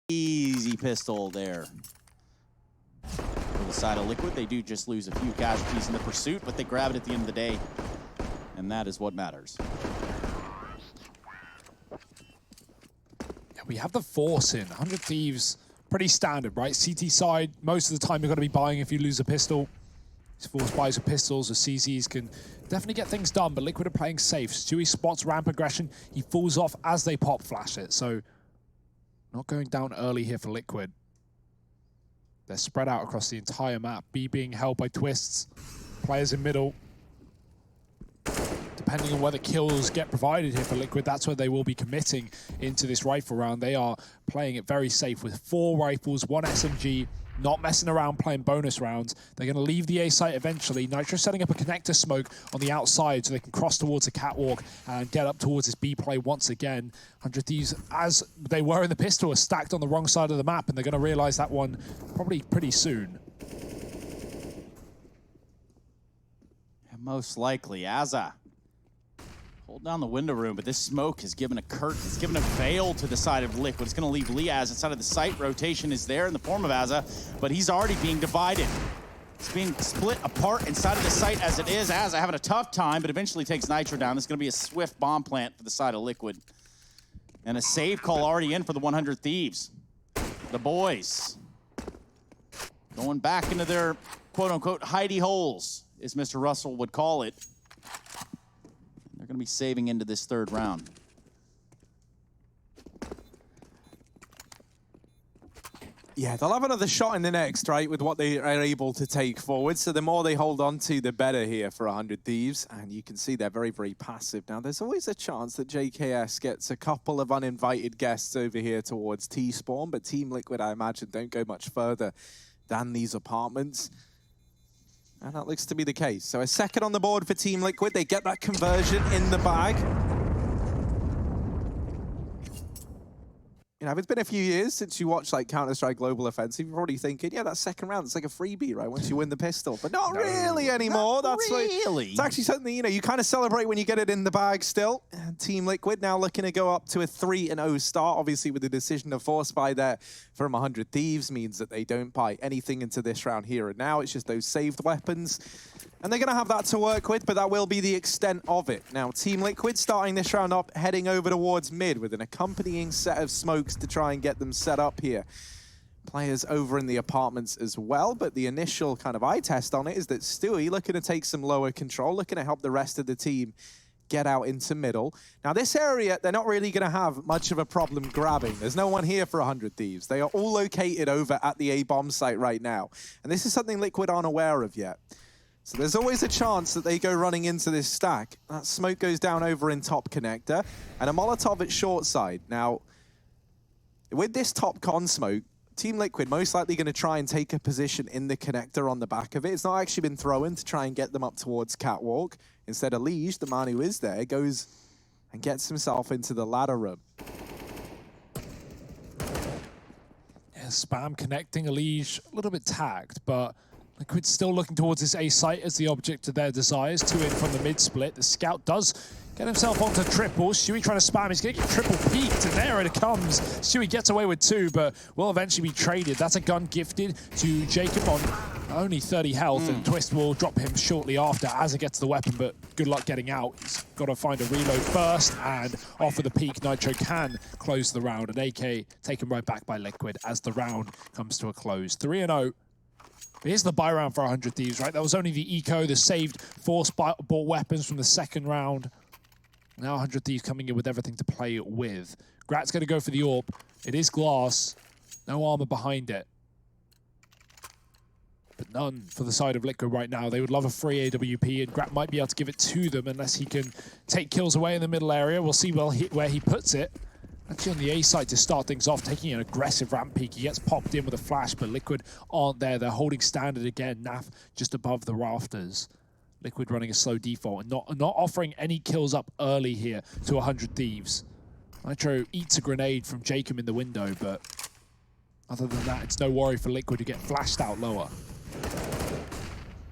Easy pistol there. For the side of Liquid, they do just lose a few casualties in the pursuit, but they grab it at the end of the day, and that is what matters. Yeah, we have the Force in. 100 Thieves, pretty standard, right? CT side, most of the time you're going to be buying if you lose a pistol. These Force buys with pistols or CZs can definitely get things done, but Liquid are playing safe. Stewie spots ramp aggression. He falls off as they pop flash it, so not going down early here for Liquid. They're spread out across the entire map. B being held by Twists. Players in middle. Depending on where the kills get provided here for Liquid, that's where they will be committing into this rifle round. They are playing it very safe with 4 rifles, 1 SMG, not messing around playing bonus rounds. They're going to leave the A site eventually. Nitro setting up a connector smoke on the outside so they can cross towards the catwalk and get up towards this B play once again. 100 Thieves, as they were in the pistol, are stacked on the wrong side of the map, and they're going to realize that one probably pretty soon. And most likely, Azza. Hold down the window room, but this smoke has given a curtain. It's given a veil to the side of Liquid. It's going to leave Liaz inside of the site. Rotation is there in the form of Azza, but he's already being divided. It's being split apart inside of the site as it is. Azza having a tough time, but eventually takes Nitro down. This is going to be a swift bomb plant for the side of Liquid. And a save call already in for the 100 Thieves. The boys going back into their quote-unquote hidey holes, as Mr. Russell would call it. They're going to be saving into this 3rd round. Yeah, they'll have another shot in the next, right, with what they are able to take forward. So the more they hold on to, the better here for 100 Thieves. And you can see they're very, very passive. Now, there's always a chance that JKS gets a couple of uninvited guests over here towards T-Spawn, but Team Liquid, I imagine, don't go much further than these apartments. And that looks to be the case. So a 2nd on the board for Team Liquid. They get that conversion in the bag. You know, if it's been a few years since you watched like Counter-Strike Global Offensive, you're probably thinking, yeah, that 2nd round, it's like a freebie, right? Once you win the pistol. But not really anymore. That's really. It's actually something, you know, you kind of celebrate when you get it in the bag still. And Team Liquid now looking to go up to a 3-0 start, obviously with the decision to force buy there from 100 Thieves means that they don't buy anything into this round here and now. It's just those saved weapons. And they're going to have that to work with, but that will be the extent of it. Now, Team Liquid starting this round up, heading over towards mid with an accompanying set of smokes to try and get them set up here. Players over in the apartments as well, but the initial kind of eye test on it is that Stewie looking to take some lower control, looking to help the rest of the team get out into middle. Now, this area, they're not really going to have much of a problem grabbing. There's no one here for 100 Thieves. They are all located over at the A-bomb site right now. And this is something Liquid aren't aware of yet. So there's always a chance that they go running into this stack. That smoke goes down over in top connector, and a Molotov at short side. Now, with this top con smoke, Team Liquid most likely going to try and take a position in the connector on the back of it. It's not actually been thrown to try and get them up towards catwalk. Instead, Lige, the man who is there, goes and gets himself into the ladder room. Yeah, spam connecting Lige, a little bit tagged, but Liquid still looking towards this A site as the object of their desires. 2 in from the mid split. The scout does get himself onto triple. Stewie trying to spam. He's going to get triple peaked, and there it comes. Stewie gets away with 2, but will eventually be traded. That's a gun gifted to Jacob on only 30 health, and Twist will drop him shortly after as it gets the weapon, but good luck getting out. He's got to find a reload first, and off of the peak, Nitro can close the round, and AK taken right back by Liquid as the round comes to a close. 3-0. Here's the buy round for 100 Thieves, right? That was only the eco, the saved force bought weapons from the 2nd round. Now 100 Thieves coming in with everything to play with. Grat's going to go for the AWP. It is glass. No armor behind it. But none for the side of Liquid right now. They would love a free AWP, and Grat might be able to give it to them unless he can take kills away in the middle area. We'll see where he puts it. Actually on the A side to start things off, taking an aggressive ramp peek. He gets popped in with a flash, but Liquid aren't there. They're holding standard again. Naf just above the rafters. Liquid running a slow default and not offering any kills up early here to 100 Thieves. Nitro eats a grenade from Jacob in the window, but other than that, it's no worry for Liquid to get flashed out lower.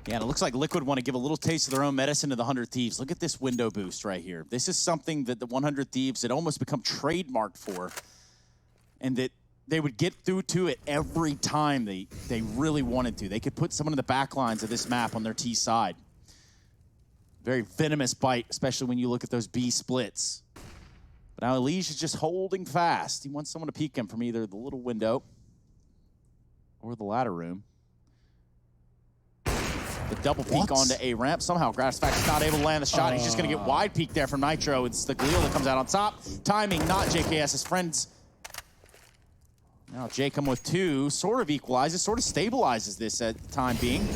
Yeah, and it looks like Liquid want to give a little taste of their own medicine to the 100 Thieves. Look at this window boost right here. This is something that the 100 Thieves had almost become trademarked for, and that they would get through to it every time they really wanted to. They could put someone in the back lines of this map on their T side. Very venomous bite, especially when you look at those B splits. But now Elige is just holding fast. He wants someone to peek him from either the little window or the ladder room. The double peek onto A ramp. Somehow Gratisfaction's not able to land the shot. He's just going to get wide peek there from Nitro. It's the Galil that comes out on top. Timing, not JKS. His friends. Now Jacob with 2 sort of equalizes, sort of stabilizes this at the time being.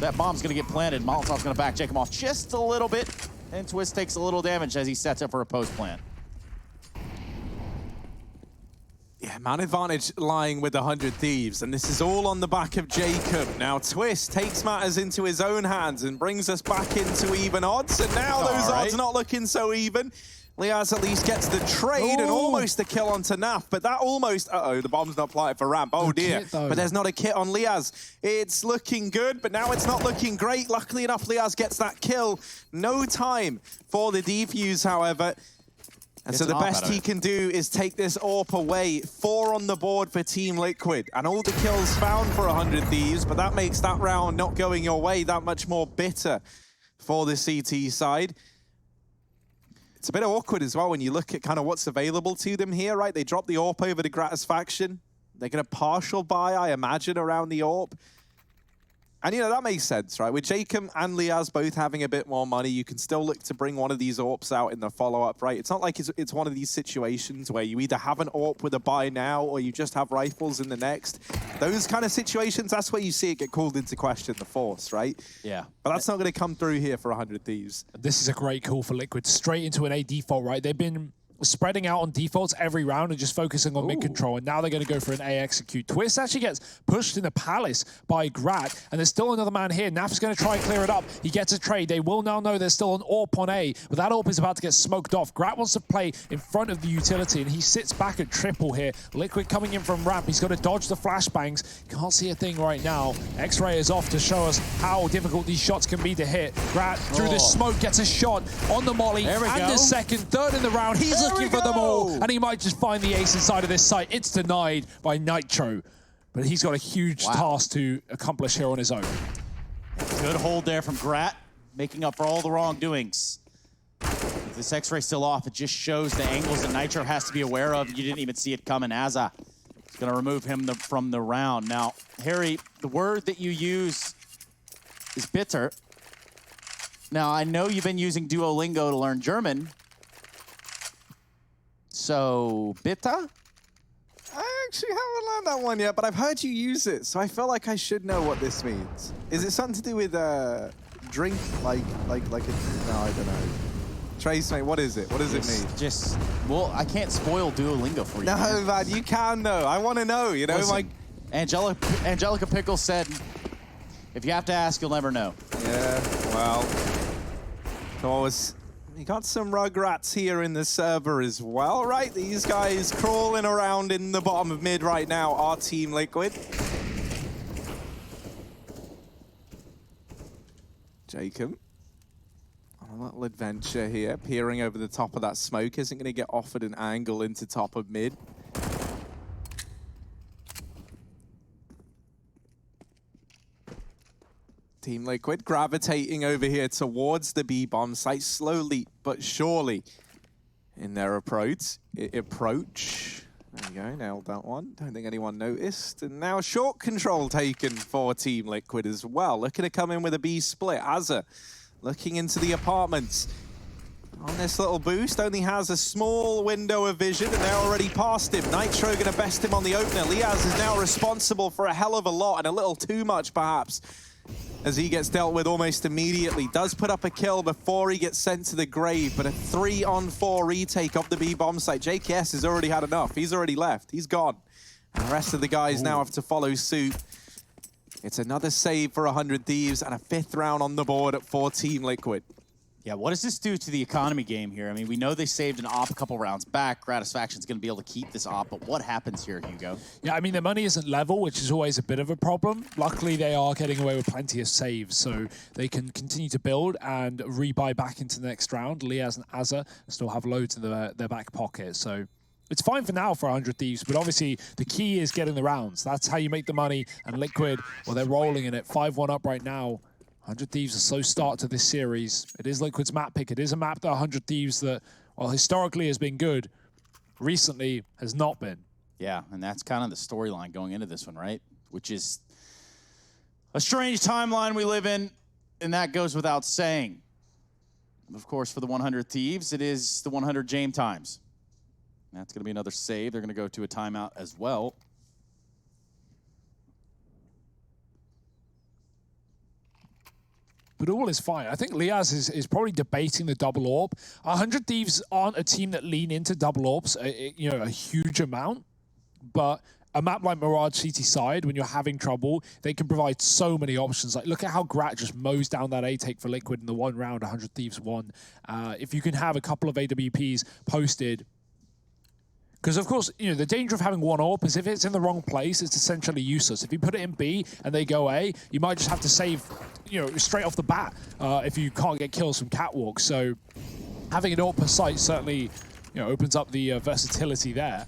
That bomb's going to get planted. Molotov's going to back Jacob off just a little bit. And Twist takes a little damage as he sets up for a post plant. Yeah, man advantage lying with 100 Thieves, and this is all on the back of Jacob. Now Twist takes matters into his own hands and brings us back into even odds, and now those odds not looking so even. Liaz at least gets the trade and almost a kill onto Naf, but that almost, the bomb's not planted for ramp. Oh dear, but there's not a kit on Liaz. It's looking good, but now it's not looking great. Luckily enough, Liaz gets that kill. No time for the defuse, however. And so the best he can do is take this AWP away. 4 on the board for Team Liquid. And all the kills found for 100 Thieves, but that makes that round not going your way that much more bitter for the CT side. It's a bit awkward as well when you look at kind of what's available to them here, right? They drop the AWP over to Gratisfaction. They're going to partial buy, I imagine, around the AWP. And, you know, that makes sense, right? With Jacob and Liaz both having a bit more money, you can still look to bring one of these AWPs out in the follow-up, right? It's not like it's one of these situations where you either have an AWP with a buy now or you just have rifles in the next. Those kind of situations, that's where you see it get called into question, the force, right? Yeah. But that's not going to come through here for 100 Thieves. This is a great call for Liquid. Straight into an A default, right? They've been spreading out on defaults every round and just focusing on mid control, and now they're going to go for an A execute. Twist actually gets pushed in the palace by Grat, and there's still another man here. Naf's going to try and clear it up. He gets a trade. They will now know there's still an AWP on A, but that AWP is about to get smoked off. Grat wants to play in front of the utility, and he sits back at triple here. Liquid coming in from ramp. He's got to dodge the flashbangs. Can't see a thing right now. X-Ray is off to show us how difficult these shots can be to hit. Grat, through the smoke, gets a shot on the molly, and the second, third in the round. He's looking for them all. And he might just find the ace inside of this site. It's denied by Nitro. But he's got a huge task to accomplish here on his own. Good hold there from Grat, making up for all the wrongdoings. With this X-ray still off, it just shows the angles that Nitro has to be aware of. You didn't even see it coming. Aza is going to remove him from the round. Now, Harry, the word that you use is bitter. Now, I know you've been using Duolingo to learn German. So, bitter? I actually haven't learned that one yet, but I've heard you use it, so I feel like I should know what this means. Is it something to do with drink, like no, I don't know. Trace, mate, what is it? What does it mean? Well, I can't spoil Duolingo for you. No, man, you can though. I want to know, you know? Listen, Angelica Pickle said, if you have to ask, you'll never know. Yeah, well, you got some Rugrats here in the server as well, right? These guys crawling around in the bottom of mid right now are Team Liquid. Jacob on a little adventure here, peering over the top of that smoke. Isn't going to get offered an angle into top of mid. Team Liquid gravitating over here towards the B-bomb site, slowly but surely in their approach. There you go, nailed that one. Don't think anyone noticed. And now short control taken for Team Liquid as well. Looking to come in with a B split. Aza looking into the apartments. On this little boost, only has a small window of vision, and they're already past him. Nitro going to best him on the opener. Liaz is now responsible for a hell of a lot, and a little too much perhaps, as he gets dealt with almost immediately. Does put up a kill before he gets sent to the grave, but a 3-on-4 retake of the B-bomb site. JKS has already had enough. He's already left. He's gone. And the rest of the guys now have to follow suit. It's another save for 100 Thieves and a 5th round on the board for Team Liquid. Yeah, what does this do to the economy game here? I mean, we know they saved an op a couple rounds back. Gratisfaction's going to be able to keep this op, but what happens here, Hugo? Yeah, I mean, the money isn't level, which is always a bit of a problem. Luckily, they are getting away with plenty of saves, so they can continue to build and rebuy back into the next round. Liaz and Aza still have loads in their back pocket, so It's fine for now for 100 Thieves, but obviously the key is getting the rounds. That's how you make the money. And Liquid, well, they're rolling in it. 5-1 up right now. 100 Thieves, a slow start to this series. It is Liquid's map pick. It is a map that 100 Thieves that, well, historically has been good, recently has not been. Yeah, and that's kind of the storyline going into this one, right? Which is a strange timeline we live in, and that goes without saying. Of course, for the 100 Thieves, it is the 100 Jame times. That's going to be another save. They're going to go to a timeout as well. But all is fine. I think Liaz is probably debating the double orb. 100 Thieves aren't a team that lean into double orbs, you know, a huge amount. But a map like Mirage CT side, when you're having trouble, they can provide so many options. Like, look at how Grat just mows down that A take for Liquid in the one round 100 Thieves won. If you can have a couple of AWPs posted, because, of course, you know, the danger of having one AWP is if it's in the wrong place, it's essentially useless. If you put it in B and they go A, you might just have to save, you know, straight off the bat if you can't get kills from catwalk. So having an AWP per site certainly, you know, opens up the versatility there.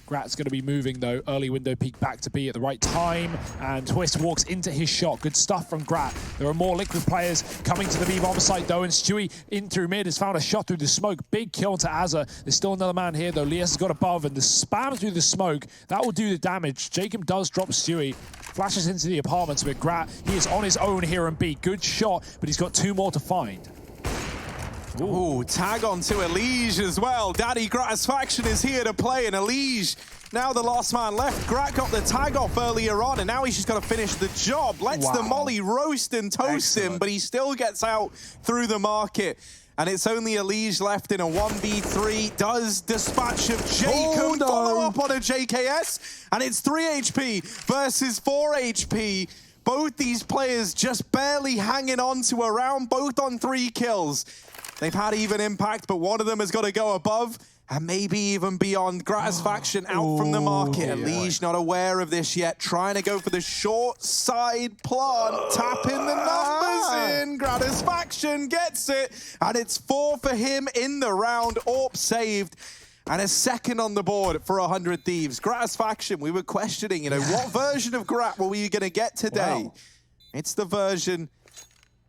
Grat's going to be moving, though. Early window peek back to B at the right time. And Twist walks into his shot. Good stuff from Grat. There are more Liquid players coming to the B bomb site, though. And Stewie in through mid has found a shot through the smoke. Big kill to Azza. There's still another man here, though. Lias has got above. And the spam through the smoke, that will do the damage. Jacob does drop Stewie. Flashes into the apartments with Grat. He is on his own here in B. Good shot, but he's got 2 more to find. Ooh, tag on to Elige as well. Daddy Gratisfaction is here to play, and Elige, now the last man left. Grat got the tag off earlier on, and now he's just got to finish the job. Lets the molly roast and toast him, but he still gets out through the market. And it's only Elige left in a 1v3. Does dispatch of Jacob follow up on a JKS? And it's 3 HP versus 4 HP. Both these players just barely hanging on to a round, both on 3 kills. They've had even impact, but one of them has got to go above and maybe even beyond. Gratisfaction out from the market. Elige not aware of this yet. Trying to go for the short side plant. Tapping the numbers in. Gratisfaction gets it. And it's 4 for him in the round. AWP saved. And a second on the board for 100 Thieves. Gratisfaction, we were questioning, you know, what version of Grat were we going to get today? Wow. It's the version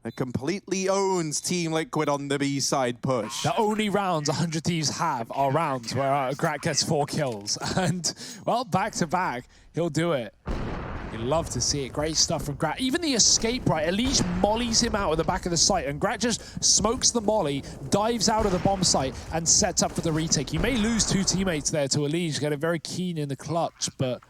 that completely owns Team Liquid on the B side push. The only rounds 100 Thieves have are rounds where Grat gets 4 kills. And, well, back to back, he'll do it. You love to see it. Great stuff from Grat. Even the escape, right? Elige mollies him out at the back of the site, and Grat just smokes the molly, dives out of the bomb site, and sets up for the retake. You may lose 2 teammates there to Elige, getting very keen in the clutch, but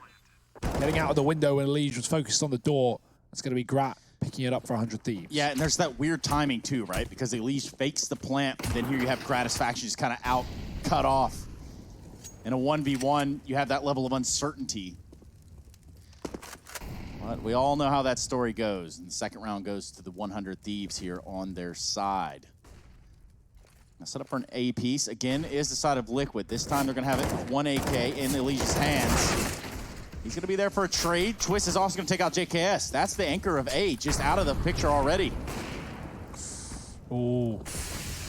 getting out of the window when Elige was focused on the door, that's going to be Grat picking it up for 100 Thieves. Yeah, and there's that weird timing too, right? Because Elige fakes the plant, then here you have Gratisfaction just kind of out, cut off. In a 1v1, you have that level of uncertainty. But we all know how that story goes. And the second round goes to the 100 Thieves here on their side. Now set up for an A piece. Again, is the side of Liquid. This time they're going to have it with 1 AK in Elige's hands. He's going to be there for a trade. Twist is also going to take out JKS. That's the anchor of A, just out of the picture already. Oh,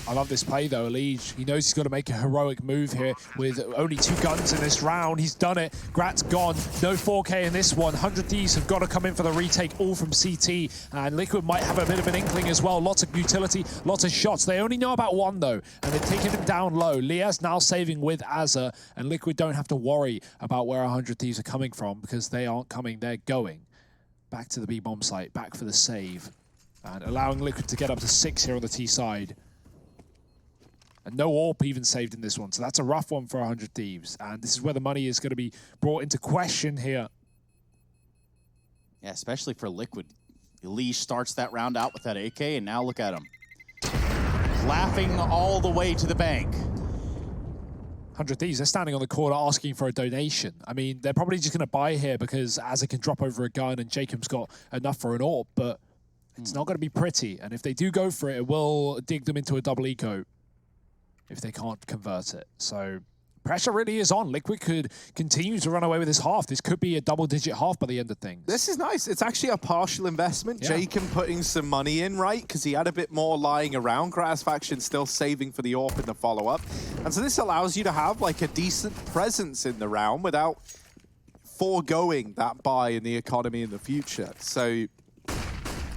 I love this play, though. Elige, he knows he's got to make a heroic move here with only 2 guns in this round. He's done it. Grat's gone. No 4K in this one. 100 Thieves have got to come in for the retake, all from CT. And Liquid might have a bit of an inkling as well. Lots of utility, lots of shots. They only know about 1, though, and they've taken him down low. Lias now saving with Azza, and Liquid don't have to worry about where 100 Thieves are coming from because they aren't coming, they're going. Back to the B-bomb site, back for the save. And allowing Liquid to get up to 6 here on the T side. And no AWP even saved in this one. So that's a rough one for 100 Thieves. And this is where the money is going to be brought into question here. Yeah, especially for Liquid. Elige starts that round out with that AK, and now look at him. Laughing all the way to the bank. 100 Thieves, they're standing on the corner asking for a donation. I mean, they're probably just going to buy here because Azza can drop over a gun and Jacob's got enough for an AWP, but it's not going to be pretty. And if they do go for it, it will dig them into a double eco if they can't convert it. So pressure really is on. Liquid could continue to run away with this half. This could be a double-digit half by the end of things. This is nice. It's actually a partial investment. Yeah. Jacob putting some money in, right? Because he had a bit more lying around. Gratisfaction still saving for the AWP in the follow-up. And so this allows you to have like a decent presence in the round without foregoing that buy in the economy in the future. So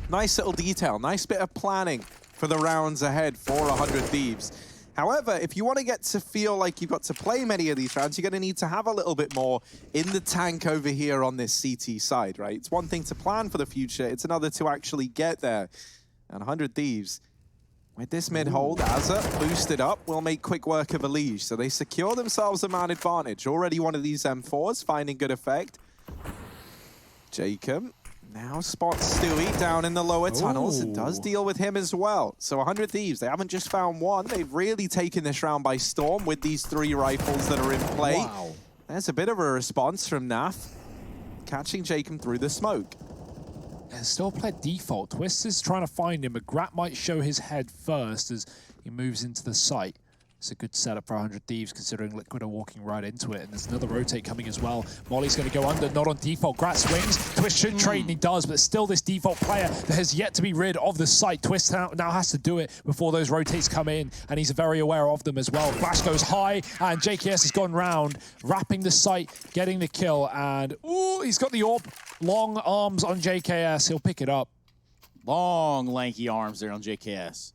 nice little detail. Nice bit of planning for the rounds ahead for 100 Thieves. However, if you want to get to feel like you've got to play many of these rounds, you're going to need to have a little bit more in the tank over here on this CT side, right? It's one thing to plan for the future, it's another to actually get there. And 100 Thieves, with this mid-hold, Azza boosted up, will make quick work of Elige. So they secure themselves a man advantage. Already one of these M4s finding good effect. Jacob now spots Stewie down in the lower tunnels and does deal with him as well. So 100 Thieves, they haven't just found one. They've really taken this round by storm with these 3 rifles that are in play. Wow. There's a bit of a response from Naf, catching Jacob through the smoke. Yeah, still played default. Twist is trying to find him, but Grat might show his head first as he moves into the site. It's a good setup for 100 Thieves, considering Liquid are walking right into it. And there's another rotate coming as well. Molly's going to go under, not on default. Grat swings. Twist should trade, and he does, but still this default player that has yet to be rid of the site. Twist now has to do it before those rotates come in, and he's very aware of them as well. Flash goes high, and JKS has gone round, wrapping the site, getting the kill, and ooh, he's got the AWP. Long arms on JKS. He'll pick it up. Long, lanky arms there on JKS.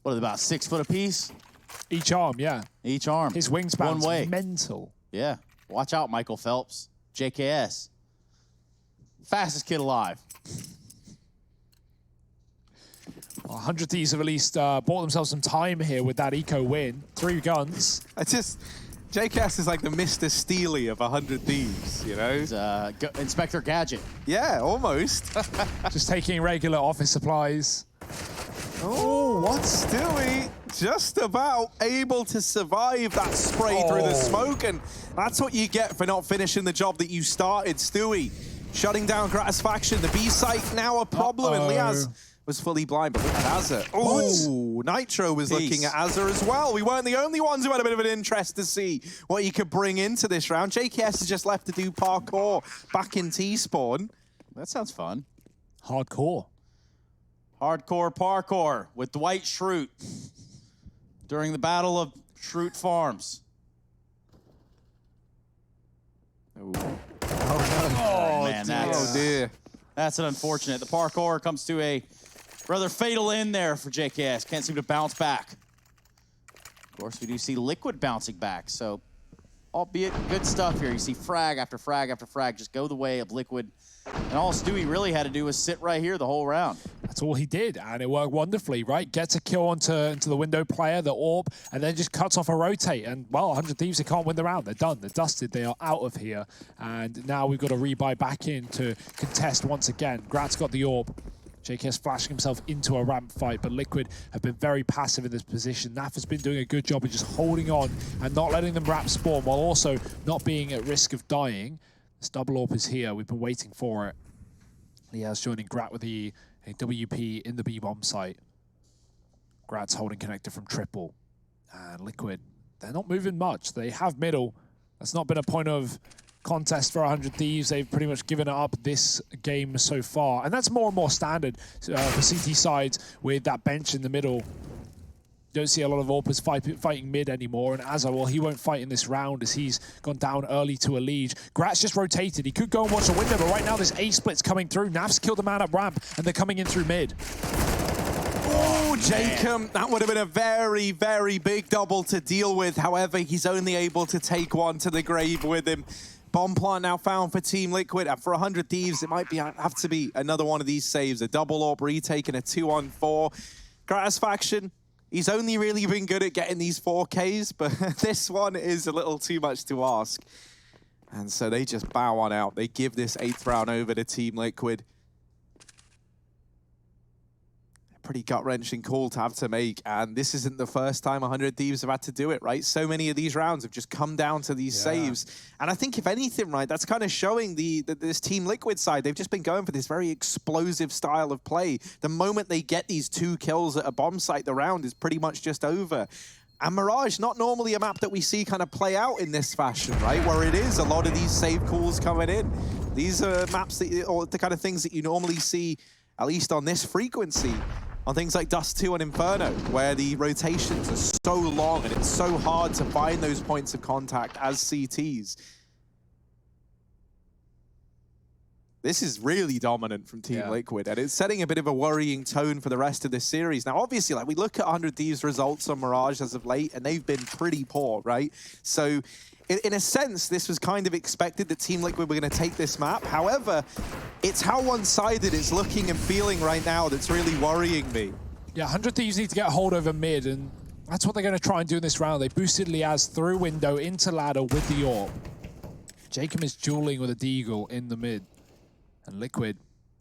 What are they, about 6 foot apiece? Each arm, yeah. Each arm. His wingspan's one way. mental. Yeah. Watch out, Michael Phelps. JKS. Fastest kid alive. 100 Thieves have at least bought themselves some time here with that eco win. 3 guns. JKS is like the Mr. Steely of 100 Thieves, you know? He's, Inspector Gadget. Yeah, almost. Just taking regular office supplies. Oh, what's Stewie? Just about able to survive that spray through the smoke, and that's what you get for not finishing the job that you started. Stewie shutting down Gratisfaction. The B site now a problem, and Liaz was fully blind, but look at Azza. Oh, Nitro was looking at Azza as well. We weren't the only ones who had a bit of an interest to see what he could bring into this round. JKS is just left to do parkour back in T-spawn. That sounds fun. Hardcore. Hardcore parkour with Dwight Schrute during the Battle of Schrute Farms. Oh, man, that's an unfortunate. The parkour comes to a rather fatal end there for JKS. Can't seem to bounce back. Of course, we do see Liquid bouncing back, so albeit good stuff here. You see frag after frag after frag just go the way of Liquid. And all Stewie really had to do was sit right here the whole round. That's all he did, and it worked wonderfully, right? Gets a kill into the window player, the AWP, and then just cuts off a rotate. And, well, 100 Thieves, they can't win the round. They're done. They're dusted. They are out of here. And now we've got to rebuy back in to contest once again. Grat's got the AWP. JKS flashing himself into a ramp fight, but Liquid have been very passive in this position. Naf has been doing a good job of just holding on and not letting them wrap spawn, while also not being at risk of dying. This double AWP is here. We've been waiting for it. Liaz joining Grat with a WP in the B-bomb site. Grat's holding connector from triple. And Liquid, they're not moving much. They have middle. That's not been a point of contest for 100 Thieves. They've pretty much given it up this game so far. And that's more and more standard for CT sides with that bench in the middle. Don't see a lot of AWPers fighting mid anymore, and Azza, well, he won't fight in this round as he's gone down early to a lead. Grat's just rotated. He could go and watch the window, but right now there's A-splits coming through. Naf's killed a man up ramp, and they're coming in through mid. Oh, Jacob, that would have been a very, very big double to deal with. However, he's only able to take one to the grave with him. Bomb plant now found for Team Liquid. For 100 Thieves, it might have to be another one of these saves. A double AWP retake and a 2-on-4. Gratisfaction, he's only really been good at getting these 4Ks, but this one is a little too much to ask. And so they just bow on out. They give this 8th round over to Team Liquid. Pretty gut-wrenching call to have to make, and this isn't the first time 100 Thieves have had to do it, right? So many of these rounds have just come down to these saves, and I think if anything, right, that's kind of showing this Team Liquid side. They've just been going for this very explosive style of play. The moment they get these 2 kills at a bomb site, the round is pretty much just over. And Mirage, not normally a map that we see kind of play out in this fashion, right? Where it is a lot of these save calls coming in. These are maps that, or the kind of things that you normally see, at least on this frequency, on things like Dust 2 and Inferno, where the rotations are so long and it's so hard to find those points of contact as CTs. This is really dominant from Team Liquid, and it's setting a bit of a worrying tone for the rest of this series. Now, obviously, like we look at 100 Thieves results on Mirage as of late, and they've been pretty poor, right? So, in a sense, this was kind of expected that Team Liquid were going to take this map. However, it's how one-sided it's looking and feeling right now that's really worrying me. Yeah, 100 Thieves need to get a hold over mid, and that's what they're going to try and do in this round. They boosted Liaz through window into ladder with the AWP. Jacob is dueling with a Deagle in the mid. And Liquid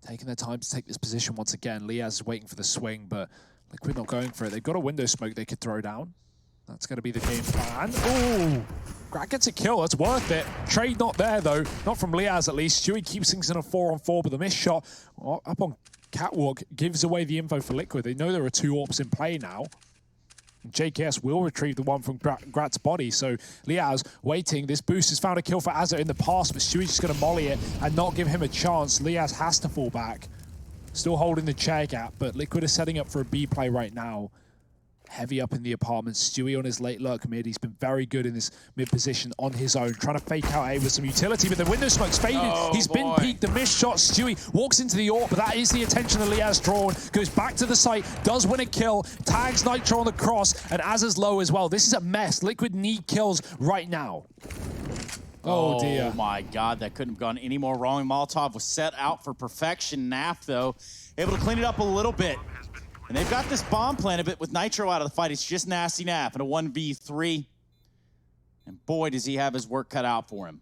taking their time to take this position once again. Liaz is waiting for the swing, but Liquid not going for it. They've got a window smoke they could throw down. That's going to be the game plan. Ooh! Grat gets a kill. That's worth it. Trade not there, though. Not from Liaz, at least. Stewie keeps things in a 4-on-4, but the missed shot up on Catwalk gives away the info for Liquid. They know there are 2 AWPs in play now. JKS will retrieve the one from Grat's body, so Liaz waiting. This boost has found a kill for Azza in the past, but Stewie's just going to molly it and not give him a chance. Liaz has to fall back. Still holding the chair gap, but Liquid is setting up for a B play right now. Heavy up in the apartments. Stewie on his late lurk mid. He's been very good in this mid position on his own, trying to fake out A with some utility, but the window smoke's faded. He's been peeked, the missed shot. Stewie walks into the AWP, but that is the attention that Liaz drawn. Goes back to the site, does win a kill, tags Nitro on the cross, and Azza's low as well. This is a mess. Liquid need kills right now. Oh dear. Oh my God, that couldn't have gone any more wrong. Molotov was set out for perfection. Naf, though, able to clean it up a little bit. And they've got this bomb planted, but with Nitro out of the fight, it's just Nasty Naf in a 1v3. And boy, does he have his work cut out for him.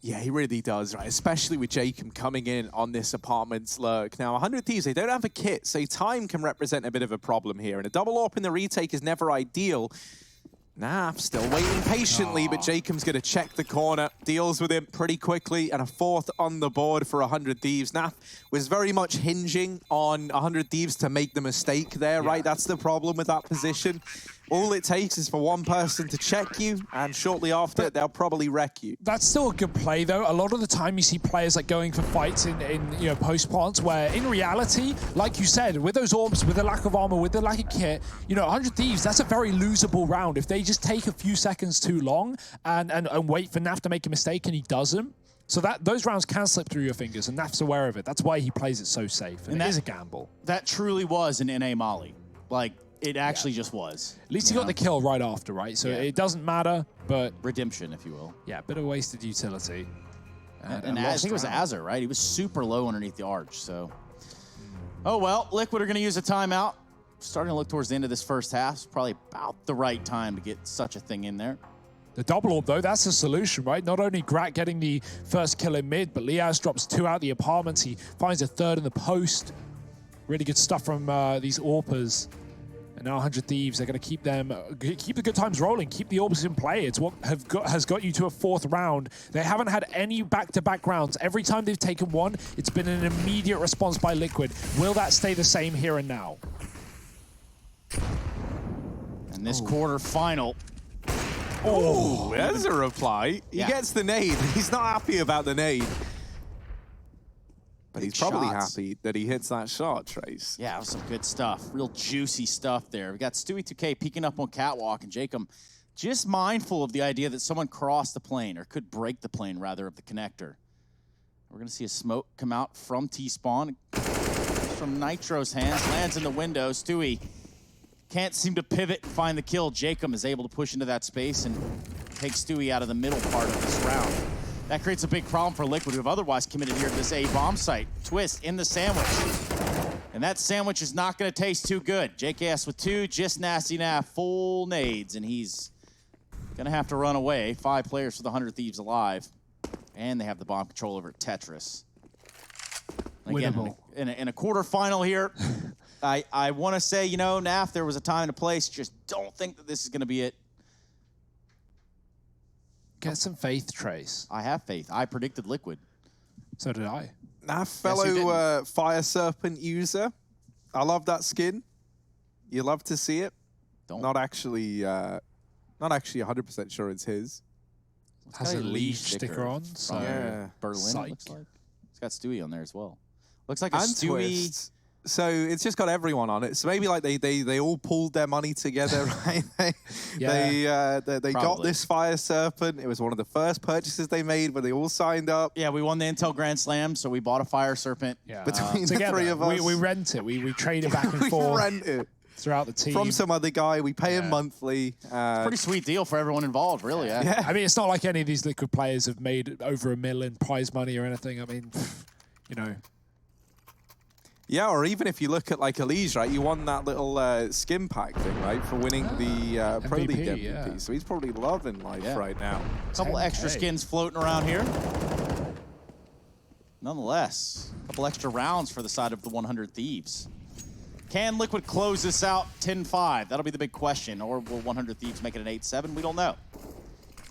Yeah, he really does, right? Especially with Jacob coming in on this apartment's lurk. Now, 100 Thieves, they don't have a kit, so time can represent a bit of a problem here. And a double AWP in the retake is never ideal. Naf still waiting patiently, but Jacob's going to check the corner, deals with him pretty quickly, and a 4th on the board for 100 Thieves. Naf was very much hinging on 100 Thieves to make the mistake there, right? That's the problem with that position. All it takes is for one person to check you, and shortly after, they'll probably wreck you. That's still a good play, though. A lot of the time, you see players like going for fights in post plants, where in reality, like you said, with those AWPs, with the lack of armor, with the lack of kit, 100 Thieves, that's a very losable round. If they just take a few seconds too long and wait for Naf to make a mistake, and he doesn't. So those rounds can slip through your fingers, and Naf's aware of it. That's why he plays it so safe. And that is a gamble. That truly was an NA molly. Like, it actually just was. At least he got the kill right after, right? So it doesn't matter, but... Redemption, if you will. Yeah, a bit of wasted utility. And I think it was Azza, right? He was super low underneath the arch, so... Oh, well, Liquid are going to use a timeout. Starting to look towards the end of this first half. It's probably about the right time to get such a thing in there. The double AWP, though, that's the solution, right? Not only Grat getting the first kill in mid, but Liaz drops 2 out the apartments. He finds a 3rd in the post. Really good stuff from these AWPers. And now 100 Thieves, they're going to keep the good times rolling, keep the AWPs in play. It's what has got you to a 4th round. They haven't had any back-to-back rounds. Every time they've taken one, it's been an immediate response by Liquid. Will that stay the same here and now? And this quarterfinal. Oh, there's a reply. He gets the nade. He's not happy about the nade. But he's probably happy that he hits that shot, Trace. Yeah, it was some good stuff. Real juicy stuff there. We got Stewie 2K peeking up on Catwalk, and Jacob just mindful of the idea that someone crossed the plane, or could break the plane, rather, of the connector. We're going to see a smoke come out from T-Spawn. From Nitro's hands, lands in the window. Stewie can't seem to pivot and find the kill. Jacob is able to push into that space and take Stewie out of the middle part of this round. That creates a big problem for Liquid, who have otherwise committed here to this A-bomb site. Twist in the sandwich. And that sandwich is not going to taste too good. JKS with 2, just Nasty Naf, full nades, and he's going to have to run away. 5 players for the 100 Thieves alive. And they have the bomb control over Tetris. Again, in a quarterfinal here, I want to say, Naf, there was a time and a place. Just don't think that this is going to be it. Get some faith, Trace. I have faith. I predicted Liquid. So did I. Naf, fellow Fire Serpent user. I love that skin. You love to see it. Not actually Not actually 100% sure it's his. Has a leash sticker on, from so Yeah. Berlin, Psych. it looks like. It's got Stewie on there as well. Looks like a And Stewie. Twist. So it's just got everyone on it. So maybe like they all pulled their money together, right? They got Probably. this Fire Serpent. It was one of the first purchases they made when they all signed up. Yeah, we won the Intel Grand Slam, so we bought a Fire Serpent. yeah. Between the Together, three of us. we rent it. We trade it back and We forth rent it throughout the team. from some other guy. We pay him Yeah. monthly. Pretty sweet deal for everyone involved, really. Yeah. I mean, it's not like any of these Liquid players have made over $1 million prize money or anything. I mean, you know. Yeah, or even if you look at like Elise, right? You won that little skin pack thing, right? For winning the Pro League MVP. yeah. So he's probably loving life right now. A couple 10K. extra skins floating around here. Nonetheless, a couple extra rounds for the side of the 100 Thieves. Can Liquid close this out 10-5? That'll be the big question. Or will 100 Thieves make it an 8-7? We don't know.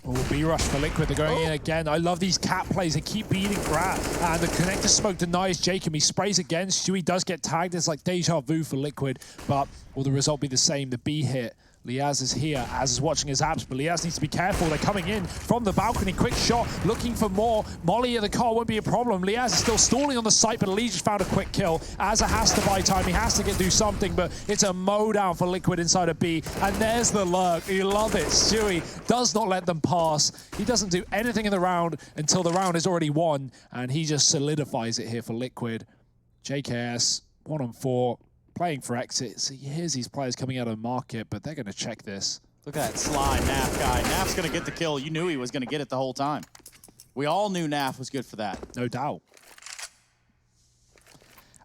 Oh, B-rush for Liquid. They're going in again. I love these cat plays. They keep beating Grat. And the connector smoke denies Jacob. He sprays again. Stewie does get tagged. It's like deja vu for Liquid. But will the result be the same? The B hit. Liaz is here. Az is watching his abs, but Liaz needs to be careful. They're coming in from the balcony. Quick shot, looking for more. Molly in the car won't be a problem. Liaz is still stalling on the site, but Ali just found a quick kill. Azza has to buy time. He has to do something, but it's a mow down for Liquid inside of B. And there's the lurk. You love it. Stewie does not let them pass. He doesn't do anything in the round until the round is already won, and he just solidifies it here for Liquid. JKS, 1-on-4. Playing for exit. So here's these players coming out of the market, but they're going to check this. Look at that sly Naf guy. Naf's going to get the kill. You knew he was going to get it the whole time. We all knew Naf was good for that. No doubt.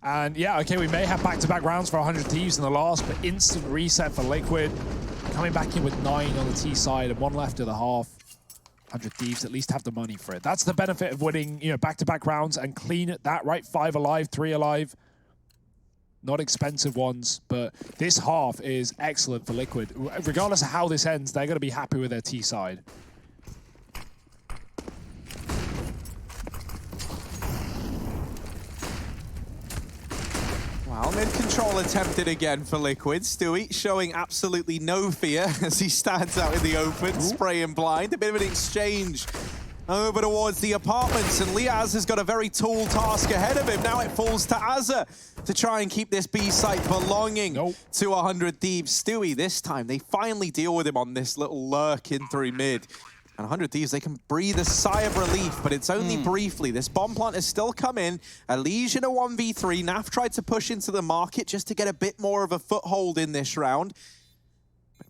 And yeah, okay, we may have back-to-back rounds for 100 Thieves in the last, but instant reset for Liquid. Coming back in with 9 on the T side and 1 left of the half. 100 Thieves at least have the money for it. That's the benefit of winning, you know, back-to-back rounds and clean at that, right? 5 alive, 3 alive. Not expensive ones, but this half is excellent for Liquid. Regardless of how this ends, they're going to be happy with their T side. Well, mid-control attempted again for Liquid. Stewie showing absolutely no fear as he stands out in the open, spraying blind. A bit of an exchange over towards the apartments, and Liaz has got a very tall task ahead of him. Now it falls to Azza to try and keep this B site belonging to 100 Thieves. Stewie, this time, they finally deal with him on this little lurk in through mid. And 100 Thieves, they can breathe a sigh of relief, but it's only briefly. This bomb plant has still come in. Elige in a 1v3. Naf tried to push into the market just to get a bit more of a foothold in this round.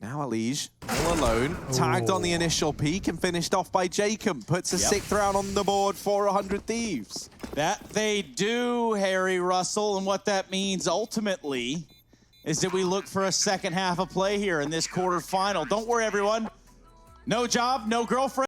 Now Elige, all alone, tagged on the initial peak and finished off by Jacob. Puts a 6th round on the board for 100 Thieves. That they do, Harry Russell, and what that means ultimately is that we look for a second half of play here in this quarterfinal. Don't worry, everyone. No job, no girlfriend.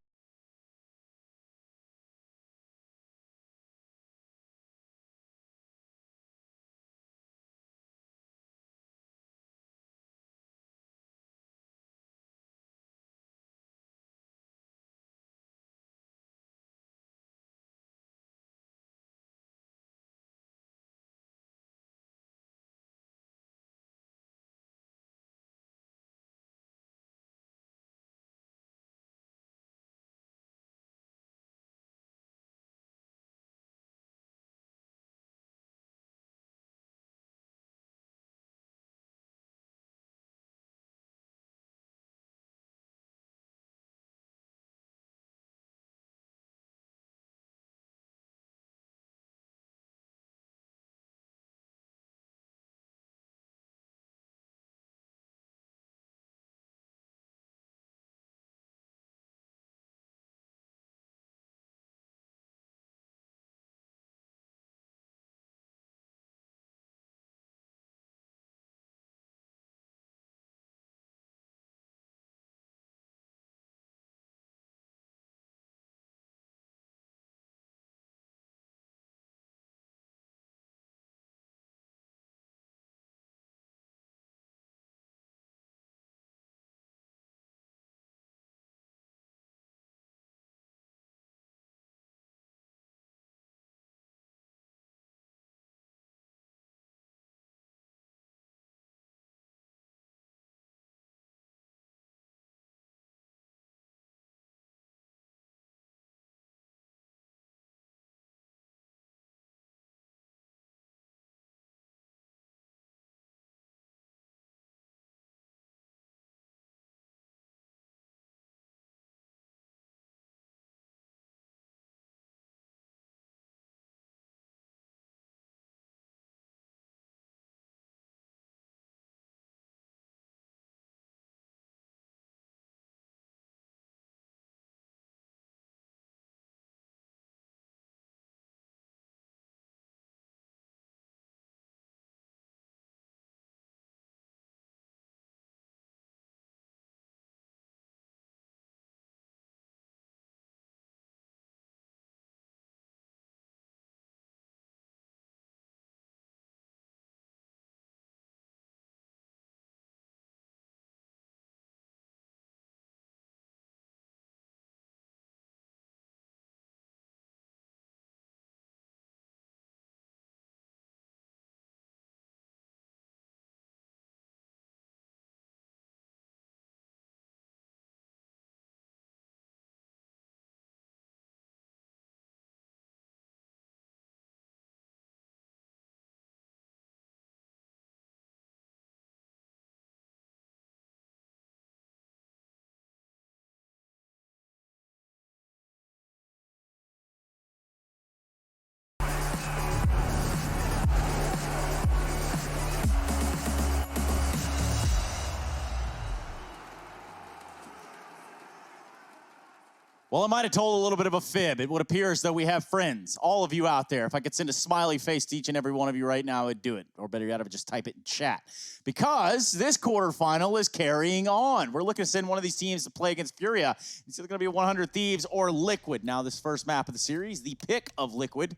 Well, I might have told a little bit of a fib. It would appear as though we have friends, all of you out there. If I could send a smiley face to each and every one of you right now, I would do it. Or better yet, I would just type it in chat. Because this quarterfinal is carrying on. We're looking to send one of these teams to play against Furia. It's either going to be 100 Thieves or Liquid. Now, this first map of the series, the pick of Liquid.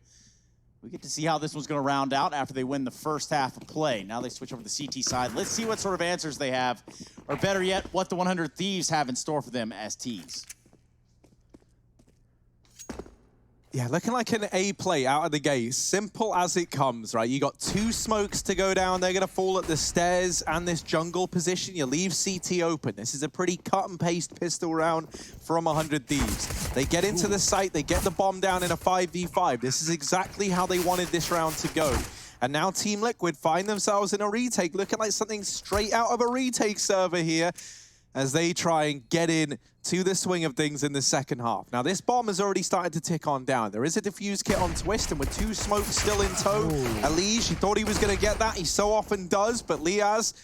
We get to see how this one's going to round out after they win the first half of play. Now they switch over to the CT side. Let's see what sort of answers they have. Or better yet, what the 100 Thieves have in store for them as teams. Yeah, looking like an A play out of the gate. Simple as it comes, right? You got 2 smokes to go down. They're going to fall at the stairs and this jungle position. You leave CT open. This is a pretty cut and paste pistol round from 100 Thieves. They get into the site. They get the bomb down in a 5v5. This is exactly how they wanted this round to go. And now Team Liquid find themselves in a retake, looking like something straight out of a retake server here, as they try and get in to the swing of things in the second half. Now, this bomb has already started to tick on down. There is a defuse kit on Twist, and with 2 smokes still in tow, Elige, he thought he was going to get that. He so often does, but Liaz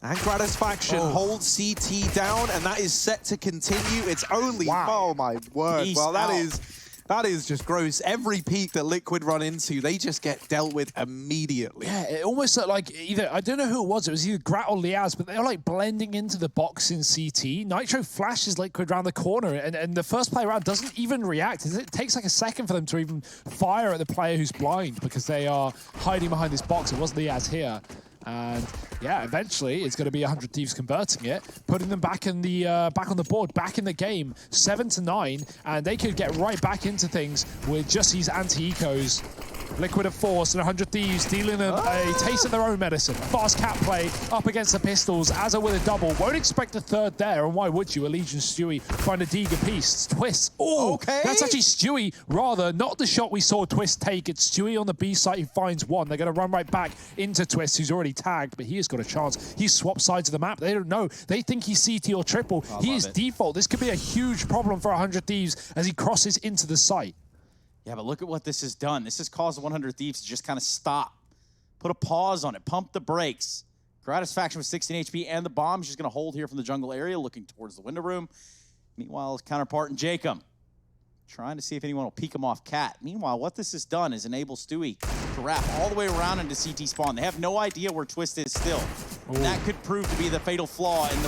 and Gratisfaction hold CT down, and that is set to continue. It's only, oh my word. Peace well, out. That is just gross. Every peak that Liquid run into, they just get dealt with immediately. Yeah, it almost looked like either, I don't know who it was either Grat or Liaz, but they were like blending into the box in CT. Nitro flashes Liquid around the corner, and the first player around doesn't even react. It takes like a second for them to even fire at the player who's blind because they are hiding behind this box. It was Liaz here. And yeah, eventually it's going to be 100 Thieves converting it, putting them back in the back on the board, back in the game, 7-9, and they could get right back into things with just these anti-ecos. Liquid of Force and 100 Thieves dealing them a taste of their own medicine. Fast cat play up against the pistols. Azza with a double. Won't expect a third there, and why would you? Allegiant Stewie find a Deega piece. Twist. Oh, okay. That's actually Stewie, rather, not the shot we saw Twist take. It's Stewie on the B site who finds one. They're going to run right back into Twist, who's already tagged, but he has got a chance. He's swapped sides of the map. They don't know. They think he's CT or triple. He is default. This could be a huge problem for 100 Thieves as he crosses into the site. Yeah, but look at what this has done. This has caused the 100 Thieves to just kind of stop. Put a pause on it. Pump the brakes. Gratisfaction with 16 HP and the bomb. She's going to hold here from the jungle area, looking towards the window room. Meanwhile, his counterpart in Jacob, trying to see if anyone will peek him off Cat. Meanwhile, what this has done is enable Stewie to wrap all the way around into CT spawn. They have no idea where Twist is still. And that could prove to be the fatal flaw in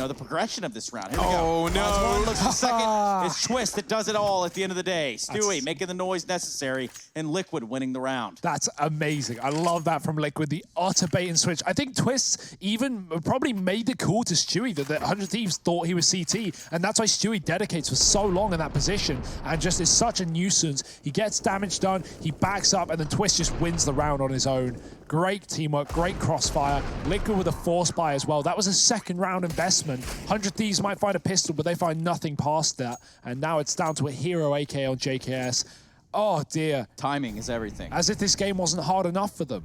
the progression of this round. Here we go. Oh, no. One looks for second. It's Twist that does it all at the end of the day. Stewie making the noise necessary, and Liquid winning the round. That's amazing. I love that from Liquid, the utter bait and switch. I think Twist even probably made the call to Stewie that the 100 Thieves thought he was CT, and that's why Stewie dedicates for so long in that position and just is such a nuisance. He gets damage done, he backs up, and then Twist just wins the round on his own. Great teamwork, great crossfire. Liquid with a force buy as well. That was a second round investment. 100 Thieves might find a pistol, but they find nothing past that. And now it's down to a hero AK on JKS. Oh dear. Timing is everything. As if this game wasn't hard enough for them.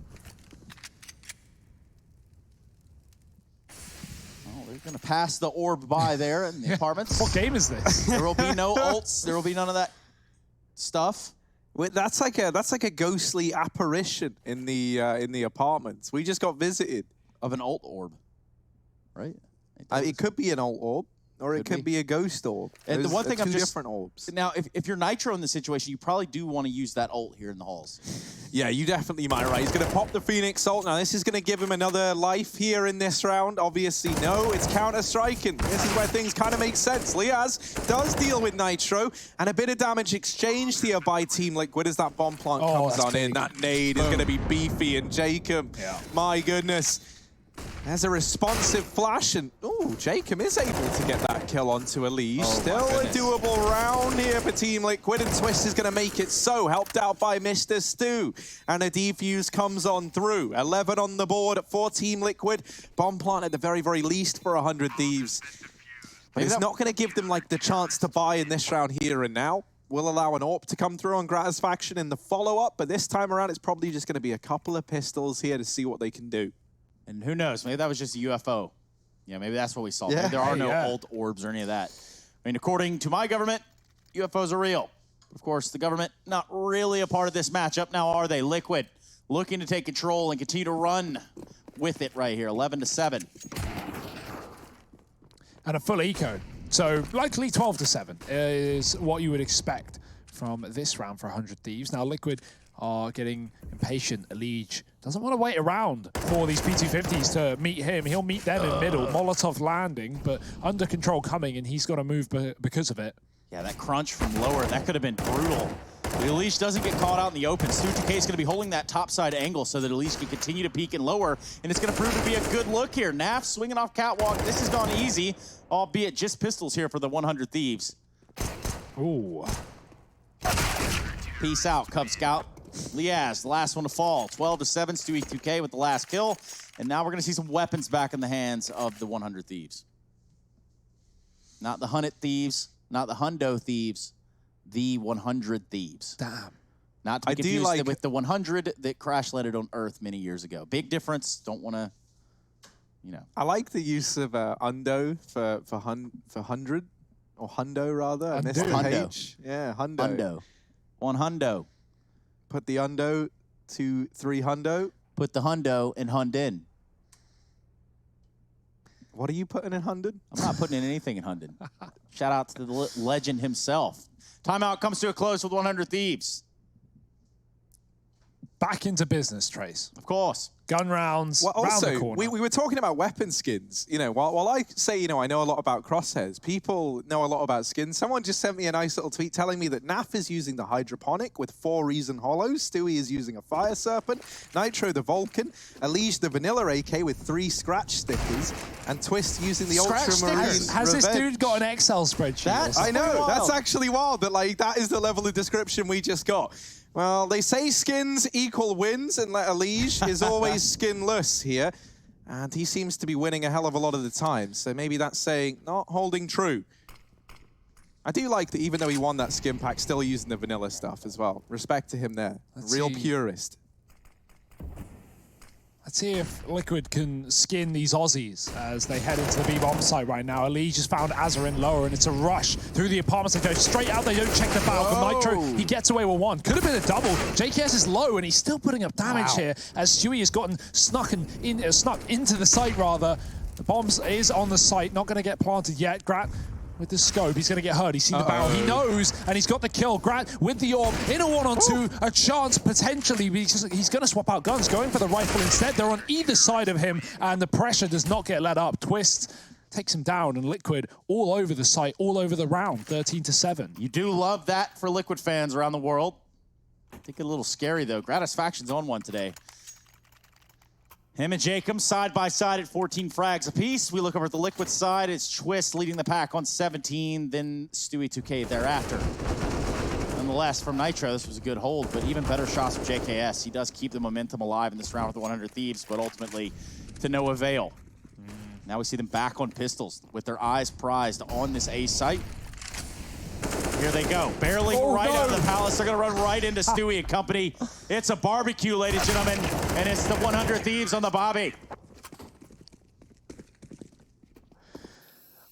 They're going to pass the orb by there in the apartments. What game is this? There will be no ults. There will be none of that stuff. Wait, that's like a ghostly apparition in the apartments. We just got visited. Of an ult orb, right? It could be an ult orb, or it could be a ghost orb. And the one thing I'm two just different orbs. Now, if you're Nitro in this situation, you probably do want to use that ult here in the halls. Yeah, you definitely might, right? He's going to pop the Phoenix ult. Now, this is going to give him another life here in this round. Obviously, no, it's counter-striking. This is where things kind of make sense. Liaz does deal with Nitro, and a bit of damage exchanged here by Team Liquid as that bomb plant comes on in. That nade is going to be beefy, and Jacob, my goodness. There's a responsive flash, and Jacob is able to get that kill onto Elige. Still a doable round here for Team Liquid, and Twist is going to make it so, helped out by Mr. Stu. And a defuse comes on through. 11 on the board for Team Liquid. Bomb plant at the very, very least for 100 Thieves. But it's not going to give them like the chance to buy in this round here and now. We'll allow an AWP to come through on Gratisfaction in the follow-up, but this time around it's probably just going to be a couple of pistols here to see what they can do. And who knows? Maybe that was just a UFO. Yeah, maybe that's what we saw. Maybe there are no ult orbs or any of that. I mean, according to my government, UFOs are real. Of course, the government not really a part of this matchup. Now, are they? Liquid looking to take control and continue to run with it right here. 11-7. And a full eco. So likely 12-7 is what you would expect from this round for 100 Thieves. Now Liquid are getting impatient. Elige doesn't want to wait around for these P250s to meet him. He'll meet them in middle. Molotov landing, but under control coming, and he's got to move because of it. Yeah, that crunch from lower, that could have been brutal. But Elige doesn't get caught out in the open. Stu2k is going to be holding that topside angle so that Elige can continue to peek and lower, and it's going to prove to be a good look here. Naf swinging off catwalk. This has gone easy, albeit just pistols here for the 100 Thieves. Ooh. Peace out, Cub Scout. Liaz, the last one to fall. 12-7, Stu2k with the last kill. And now we're going to see some weapons back in the hands of the 100 Thieves. Not the Hunted Thieves, not the Hundo Thieves, the 100 Thieves. Damn. Not to be confused with the 100 that crash landed on Earth many years ago. Big difference. Don't want to, you know. I like the use of Undo for 100, or Hundo rather. I missed the Hundo. H. Yeah, Hundo. Hundo. 100. Put the Undo to 3 Hundo. Put the Hundo in Hundin. What are you putting in Hundon? I'm not putting in anything in Hundon. Shout out to the legend himself. Timeout comes to a close with 100 Thieves. Back into business, Trace. Of course. Gun rounds, Well, round also, the corner. we were talking about weapon skins. You know, while I say, you know, I know a lot about crosshairs, people know a lot about skins. Someone just sent me a nice little tweet telling me that Naf is using the Hydroponic with 4 Reason Hollows. Stewie is using a Fire Serpent. Nitro the Vulcan. Elige the Vanilla AK with 3 Scratch stickers. And Twist using the Ultramarine Has this dude got an Excel spreadsheet? I know, that's actually wild. That, like, that is the level of description we just got. Well, they say skins equal wins, and Elige is always skinless here. And he seems to be winning a hell of a lot of the time, so maybe that's saying not holding true. I do like that even though he won that skin pack, still using the vanilla stuff as well. Respect to him there. Real purist. Let's see if Liquid can skin these Aussies as they head into the B-bomb site right now. Elige has found Azza in lower, and it's a rush through the apartments. They go straight out. They don't check the battle from Nitro. He gets away with 1. Could have been a double. JKS is low, and he's still putting up damage here as Stewie has gotten snuck into the site, rather. The bombs is on the site, not going to get planted yet. Grat with the scope, he's going to get hurt. He's seen the barrel. He knows, and he's got the kill. Grat with the orb in a 1-on-2, a chance potentially. He's going to swap out guns, going for the rifle instead. They're on either side of him, and the pressure does not get let up. Twist takes him down, and Liquid all over the site, all over the round, 13-7. You do love that for Liquid fans around the world. I think a little scary, though. Gratisfaction's on one today. Him and Jacob side by side at 14 frags apiece. We look over at the Liquid side. It's Twist leading the pack on 17, then Stu2k thereafter. Nonetheless, from Nitro, this was a good hold, but even better shots from JKS. He does keep the momentum alive in this round with the 100 Thieves, but ultimately to no avail. Now we see them back on pistols with their eyes prized on this A site. Here they go, barreling out of the palace. They're gonna run right into Stewie and company. It's a barbecue, ladies and gentlemen, and it's the 100 Thieves on the Bobby.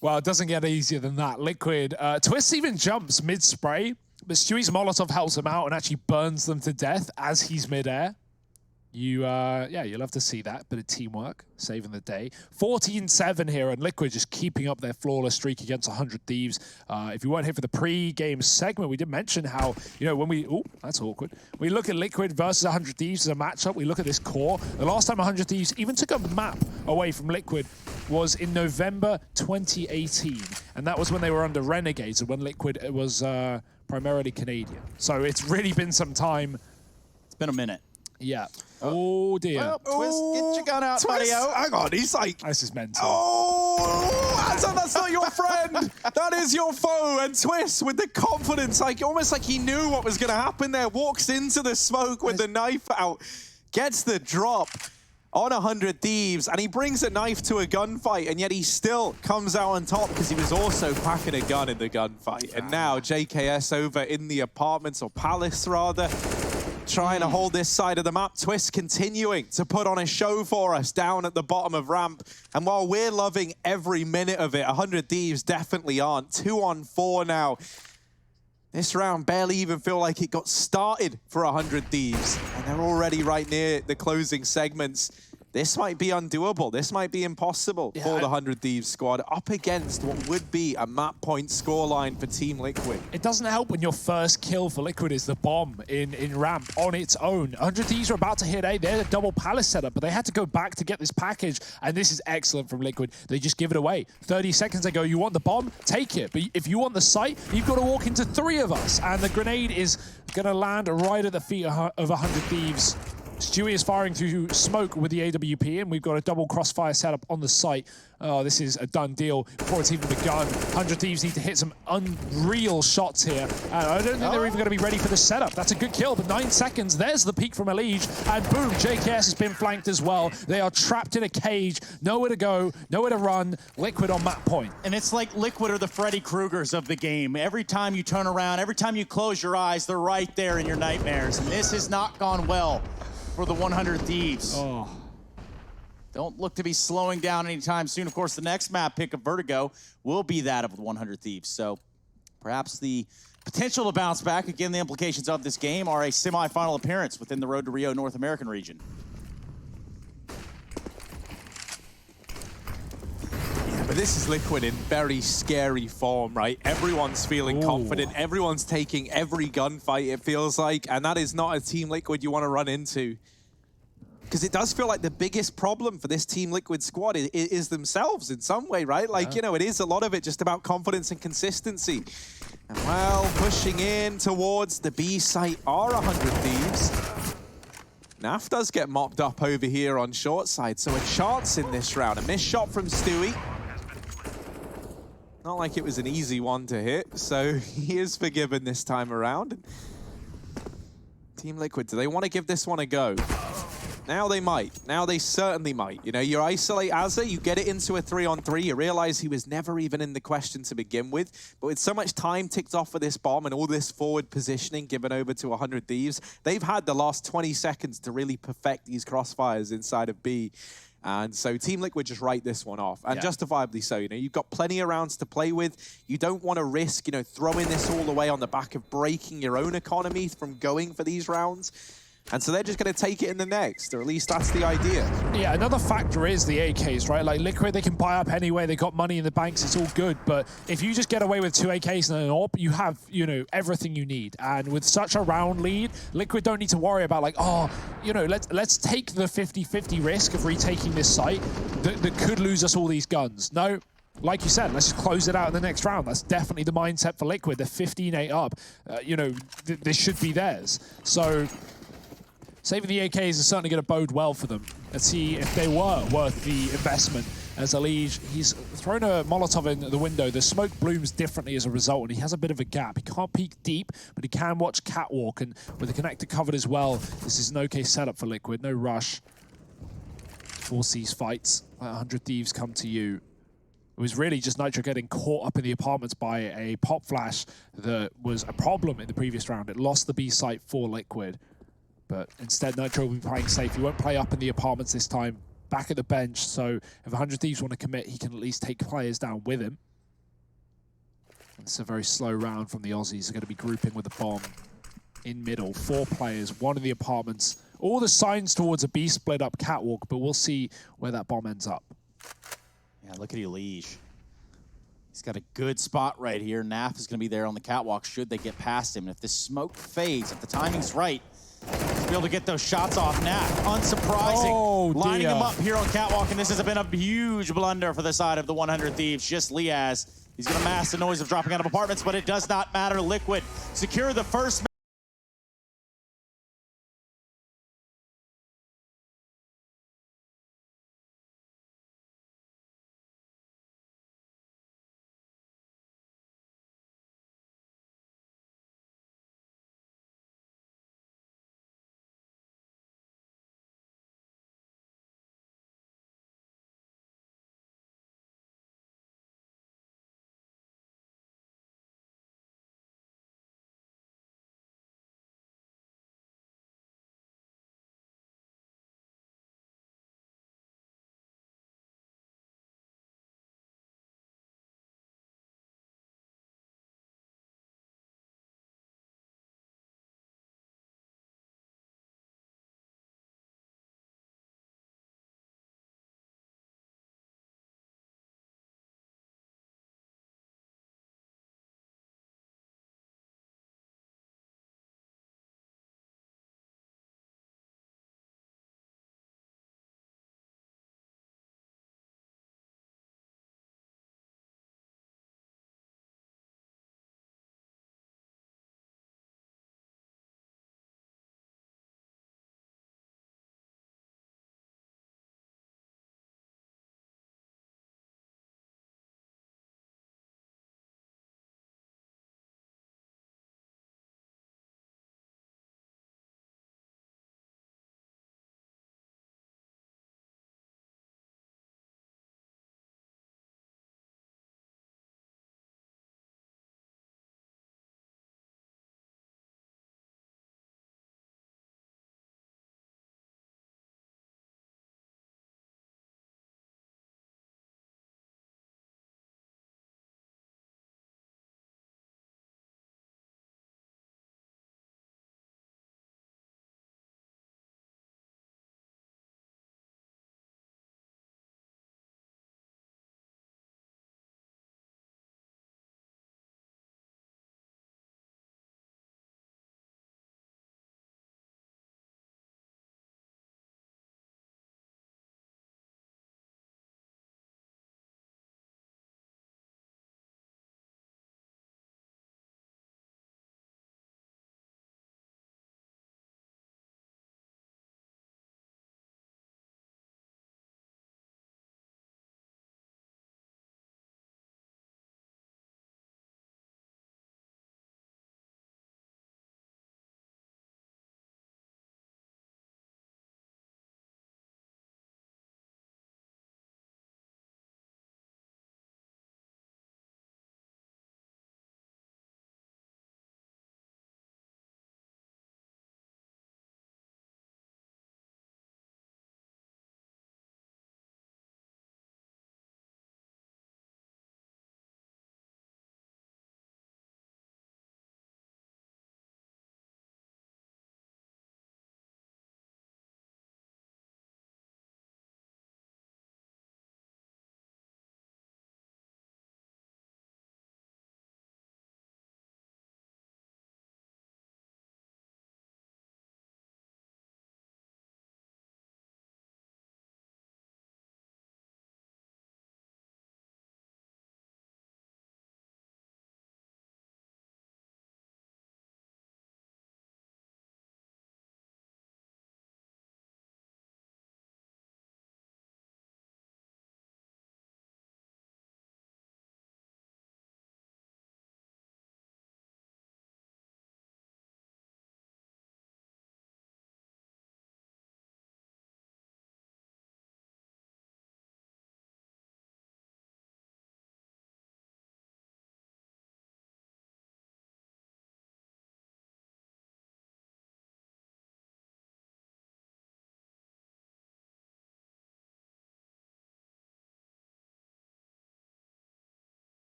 Well, it doesn't get easier than that. Liquid, Twist even jumps mid-spray, but Stewie's Molotov helps him out and actually burns them to death as he's mid-air. Yeah, you'll have to see that. Bit of teamwork, saving the day. 14-7 here, and Liquid just keeping up their flawless streak against 100 Thieves. If you weren't here for the pre-game segment, we did mention how, you know, when we... Oh, that's awkward. We look at Liquid versus 100 Thieves as a matchup. We look at this core. The last time 100 Thieves even took a map away from Liquid was in November 2018. And that was when they were under Renegades, and when Liquid was primarily Canadian. So it's really been some time. It's been a minute. Yeah. Oh, dear. Well, Twist, get your gun out, buddy. Hang on, he's like... This is mental. Oh, that's not your friend. That is your foe. And Twist with the confidence, like almost like he knew what was going to happen there. Walks into the smoke with the knife out. Gets the drop on 100 Thieves. And he brings a knife to a gunfight. And yet he still comes out on top because he was also packing a gun in the gunfight. And now JKS over in the apartments, or palace rather, trying to hold this side of the map. Twist continuing to put on a show for us down at the bottom of ramp. And while we're loving every minute of it, 100 Thieves definitely aren't. 2-on-4 now. This round barely even feel like it got started for 100 Thieves. And they're already right near the closing segments. This might be undoable. This might be impossible for the 100 Thieves squad up against what would be a map point scoreline for Team Liquid. It doesn't help when your first kill for Liquid is the bomb in ramp on its own. 100 Thieves are about to hit A. They're a double palace setup, but they had to go back to get this package, and this is excellent from Liquid. They just give it away. 30 seconds ago, you want the bomb? Take it. But if you want the site, you've got to walk into 3 of us, and the grenade is going to land right at the feet of 100 Thieves. Stewie is firing through smoke with the AWP, and we've got a double crossfire setup on the site. Oh, this is a done deal before it's even begun. 100 Thieves need to hit some unreal shots here. And I don't think they're even going to be ready for the setup. That's a good kill, but 9 seconds. There's the peak from Elige, and boom, JKS has been flanked as well. They are trapped in a cage, nowhere to go, nowhere to run. Liquid on map point. And it's like Liquid are the Freddy Kruegers of the game. Every time you turn around, every time you close your eyes, they're right there in your nightmares. And this has not gone well for the 100 Thieves. Oh. Don't look to be slowing down anytime soon. Of course, the next map pick of Vertigo will be that of the 100 Thieves. So perhaps the potential to bounce back. Again, the implications of this game are a semifinal appearance within the Road to Rio North American region. But this is Liquid in very scary form, right? Everyone's feeling confident. Everyone's taking every gunfight, it feels like. And that is not a Team Liquid you want to run into. Because it does feel like the biggest problem for this Team Liquid squad is themselves in some way, right? Like, you know, it is a lot of it just about confidence and consistency. And well, pushing in towards the B site are 100 Thieves. Naf does get mopped up over here on short side, so a chance in this round. A missed shot from Stewie. Not like it was an easy one to hit, so he is forgiven this time around. Team Liquid, do they want to give this one a go? Now they might. Now they certainly might. You know, you isolate Azza, you get it into a 3-on-3, you realize he was never even in the question to begin with. But with so much time ticked off for this bomb and all this forward positioning given over to 100 Thieves, they've had the last 20 seconds to really perfect these crossfires inside of B. And so Team Liquid just write this one off, and justifiably so. You know, you've got plenty of rounds to play with. You don't want to risk, you know, throwing this all the way on the back of breaking your own economy from going for these rounds. And so they're just going to take it in the next, or at least that's the idea. Yeah, another factor is the AKs, right? Like Liquid, they can buy up anyway. They got money in the banks. It's all good. But if you just get away with 2 AKs and an AWP, you have, you know, everything you need. And with such a round lead, Liquid don't need to worry about like, oh, you know, let's take the 50-50 risk of retaking this site that could lose us all these guns. No. Like you said, let's just close it out in the next round. That's definitely the mindset for Liquid. They're 15-8 up. You know, this should be theirs. So saving the AKs is certainly going to bode well for them. Let's see if they were worth the investment. As Elige, he's thrown a Molotov in the window. The smoke blooms differently as a result, and he has a bit of a gap. He can't peek deep, but he can watch Catwalk, and with the connector covered as well, this is an okay setup for Liquid. No rush. Force these fights. 100 Thieves come to you. It was really just Nitro getting caught up in the apartments by a pop flash that was a problem in the previous round. It lost the B site for Liquid. But instead, Nitro will be playing safe. He won't play up in the apartments this time. Back at the bench, so if 100 Thieves want to commit, he can at least take players down with him. It's a very slow round from the Aussies. They're going to be grouping with the bomb in middle. 4 players, 1 in the apartments. All the signs towards a B split up Catwalk, but we'll see where that bomb ends up. Yeah, look at Elige. He's got a good spot right here. Naf is going to be there on the Catwalk should they get past him. And if this smoke fades, if the timing's right, he'll be able to get those shots off. Naf, unsurprising, lining him up here on Catwalk, and this has been a huge blunder for the side of the 100 Thieves. Just Liaz. He's going to mask the noise of dropping out of apartments, but it does not matter. Liquid secure the first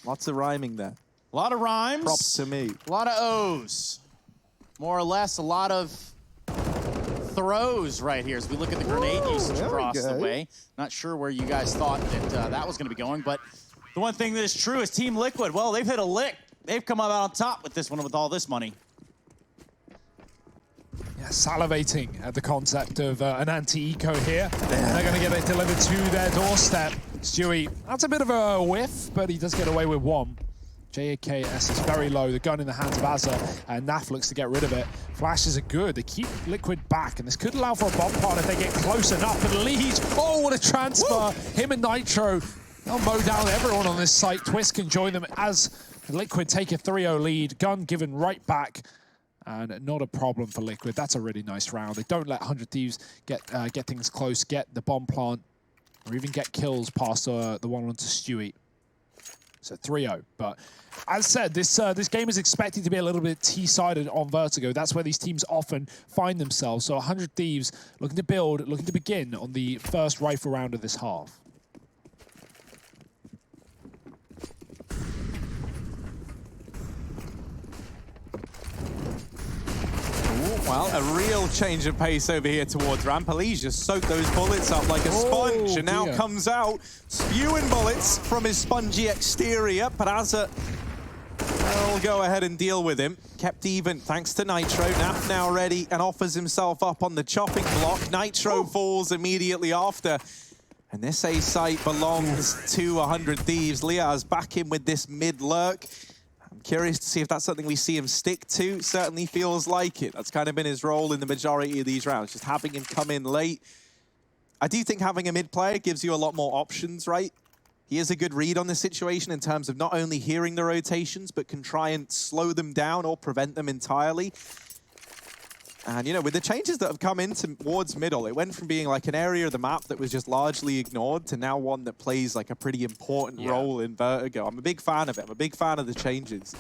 Lots of rhyming there. A lot of rhymes. Props to me. A lot of O's. More or less, a lot of throws right here as we look at the grenade usage across the way. Not sure where you guys thought that that was going to be going, but the one thing that is true is Team Liquid, well, they've hit a lick. They've come out on top with this one with all this money. Yeah, salivating at the concept of an anti-eco here. They're going to get it delivered to their doorstep. Stewie, that's a bit of a whiff, but he does get away with one. JKS is very low, the gun in the hands of Azza, and Naf looks to get rid of it. Flashes are good, they keep Liquid back, and this could allow for a bomb part if they get close enough. And Leeds, oh, what a transfer! Woo! Him and Nitro, they'll mow down everyone on this site. Twist can join them as Liquid take a 3-0 lead. Gun given right back, and not a problem for Liquid. That's a really nice round. They don't let 100 Thieves get things close, get the bomb plant, or even get kills past the one onto Stewie. So 3-0, but as said, this game is expected to be a little bit T-sided on Vertigo. That's where these teams often find themselves. So 100 Thieves looking to build, looking to begin on the first rifle round of this half. Well, a real change of pace over here towards ramp. Elise just soaked those bullets up like a sponge and now comes out spewing bullets from his spongy exterior. But Azza will go ahead and deal with him. Kept even thanks to Nitro. Naf now ready and offers himself up on the chopping block. Nitro falls immediately after. And this A site belongs to 100 Thieves. Liaz back in with this mid lurk. Curious to see if that's something we see him stick to. Certainly feels like it. That's kind of been his role in the majority of these rounds, just having him come in late. I do think having a mid player gives you a lot more options, right? He is a good read on the situation in terms of not only hearing the rotations, but can try and slow them down or prevent them entirely. And, you know, with the changes that have come in towards middle, it went from being like an area of the map that was just largely ignored to now one that plays like a pretty important role in Vertigo. I'm a big fan of it. I'm a big fan of the changes.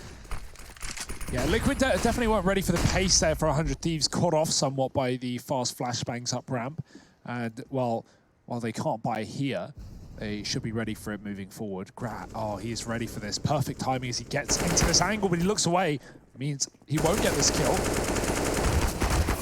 Yeah, Liquid definitely weren't ready for the pace there for 100 Thieves, caught off somewhat by the fast flashbangs up ramp. And, while they can't buy here, they should be ready for it moving forward. Oh, he is ready for this. Perfect timing as he gets into this angle, but he looks away. Means he won't get this kill.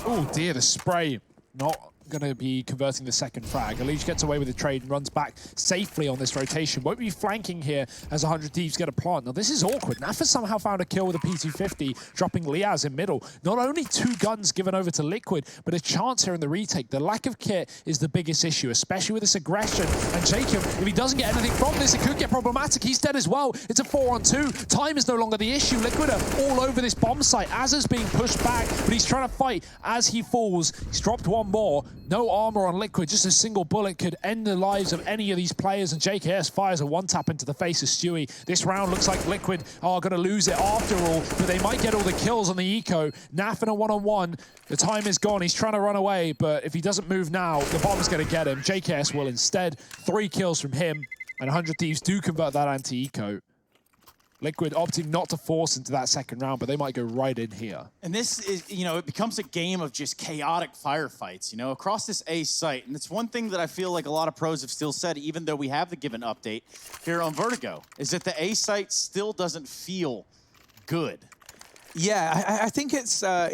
Oh dear, the spray. Not going to be converting the second frag. Elige gets away with the trade and runs back safely on this rotation. Won't be flanking here as 100 Thieves get a plant. Now this is awkward. Naf has somehow found a kill with a P250, dropping Liaz in middle. Not only 2 guns given over to Liquid, but a chance here in the retake. The lack of kit is the biggest issue, especially with this aggression. And Jacob, if he doesn't get anything from this, it could get problematic. He's dead as well. It's a 4-on-2. Time is no longer the issue. Liquid are all over this bomb site. Azza's being pushed back, but he's trying to fight as he falls. He's dropped one more. No armor on Liquid, just a single bullet could end the lives of any of these players, and JKS fires a one-tap into the face of Stewie. This round looks like Liquid are going to lose it after all, but they might get all the kills on the eco. Naf in a one-on-one, the time is gone. He's trying to run away, but if he doesn't move now, the bomb's going to get him. JKS will instead. 3 kills from him, and 100 Thieves do convert that anti-eco. Liquid opting not to force into that second round, but they might go right in here. And this is, you know, it becomes a game of just chaotic firefights, you know, across this A site. And it's one thing that I feel like a lot of pros have still said, even though we have the given update here on Vertigo, is that the A site still doesn't feel good. Yeah, I think it's a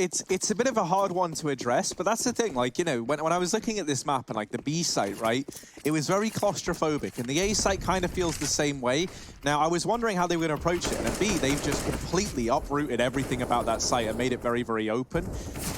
bit of a hard one to address, but that's the thing. Like, you know, when I was looking at this map and like the B site, right, it was very claustrophobic, and the A site kind of feels the same way. Now, I was wondering how they were going to approach it, and at B, they've just completely uprooted everything about that site and made it very, very open.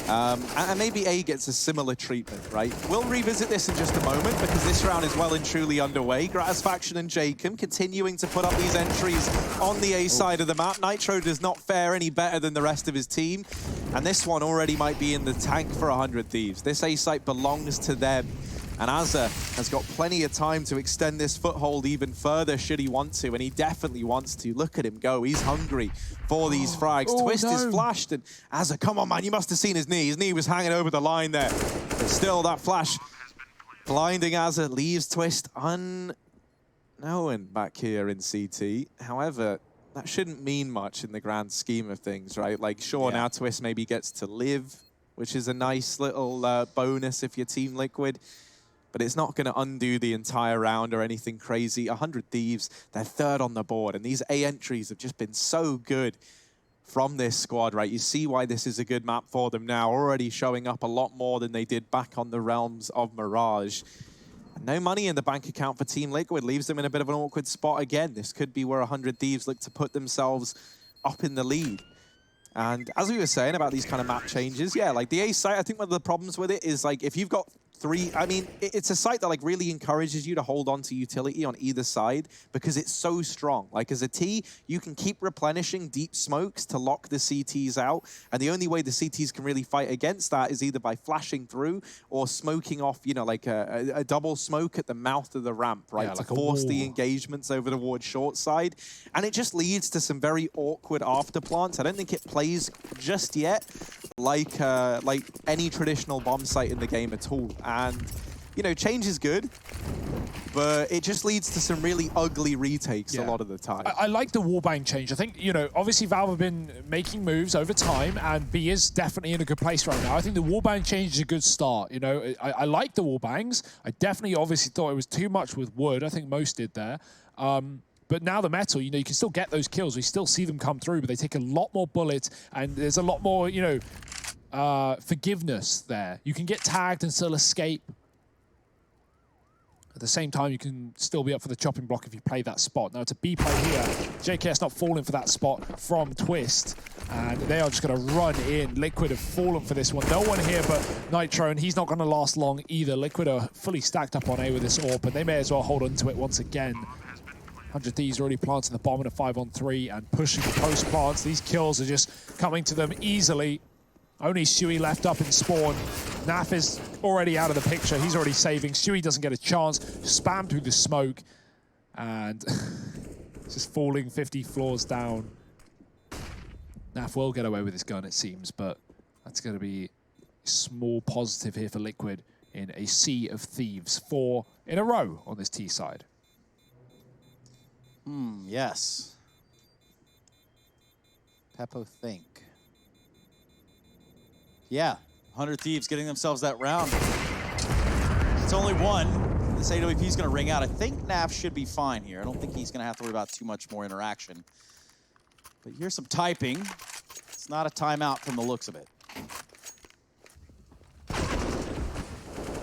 And maybe A gets a similar treatment, right? We'll revisit this in just a moment because this round is well and truly underway. Gratisfaction and Jacob continuing to put up these entries on the A side of the map. Nitro does not fare any better than the rest of his team, and this one already might be in the tank for 100 Thieves. This A site belongs to them, and Azza has got plenty of time to extend this foothold even further should he want to, and he definitely wants to. Look at him go. He's hungry for these frags. Twist is flashed, and Azza, come on, man, you must have seen his knee. His knee was hanging over the line there, but still that flash blinding Azza leaves Twist unknown back here in CT. However, that shouldn't mean much in the grand scheme of things, right? Like, sure, now Twist maybe gets to live, which is a nice little bonus if you're Team Liquid. but it's not going to undo the entire round or anything crazy. 100 Thieves, they're third on the board, and these A entries have just been so good from this squad, right? You see why this is a good map for them now, already showing up a lot more than they did back on the realms of Mirage. And no money in the bank account for Team Liquid leaves them in a bit of an awkward spot again. This could be where 100 Thieves look to put themselves up in the lead. And as we were saying about these kind of map changes, yeah, like the A site, I think one of the problems with it is like if you've got three, I mean, it's a site that like really encourages you to hold on to utility on either side because it's so strong. Like as a T, you can keep replenishing deep smokes to lock the CTs out. And the only way the CTs can really fight against that is either by flashing through or smoking off, you know, like a double smoke at the mouth of the ramp, right? Yeah, to like a force the wall. engagements over towards short side. And it just leads to some very awkward after plants. I don't think it plays just yet like any traditional bomb site in the game at all. And, you know, change is good, but it just leads to some really ugly retakes a lot of the time. I like the wallbang change. I think, you know, obviously Valve have been making moves over time, and B is definitely in a good place right now. I think the wallbang change is a good start. You know, I like the wallbangs. I definitely obviously thought it was too much with wood. I think most did there. But now the metal, you know, you can still get those kills. We still see them come through, but they take a lot more bullets, and there's a lot more, you know, forgiveness there. You can get tagged and still escape. At the same time, you can still be up for the chopping block if you play that spot. Now, it's a B play here. JKS not falling for that spot from Twist, and they are just going to run in. Liquid have fallen for this one. No one here but Nitro, and he's not going to last long either. Liquid are fully stacked up on A with this AWP, but they may as well hold on to it once again. 100 Thieves already planting the bomb in a 5-on-3 and pushing the post plants. These kills are just coming to them easily. Only Shuey left up in spawn. Naf is already out of the picture. He's already saving. Shuey doesn't get a chance. Spam through the smoke. And just falling 50 floors down. Naf will get away with his gun, it seems, but that's going to be a small positive here for Liquid in a sea of Thieves. 4 in a row on this T side. Yes. Peppo think. Yeah, 100 Thieves getting themselves that round. It's only one. This AWP is going to ring out. I think Naf should be fine here. I don't think he's going to have to worry about too much more interaction. But here's some typing. It's not a timeout from the looks of it.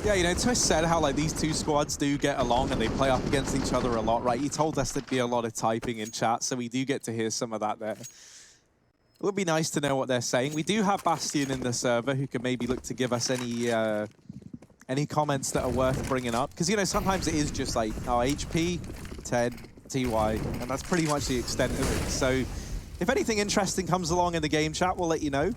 Yeah, you know, Twist said how like these two squads do get along and they play up against each other a lot, right? He told us there'd be a lot of typing in chat, so we do get to hear some of that there. It would be nice to know what they're saying. We do have Bastion in the server who could maybe look to give us any comments that are worth bringing up. Because, you know, sometimes it is just like, oh, HP, 10, TY, and that's pretty much the extent of it. So if anything interesting comes along in the game chat, we'll let you know.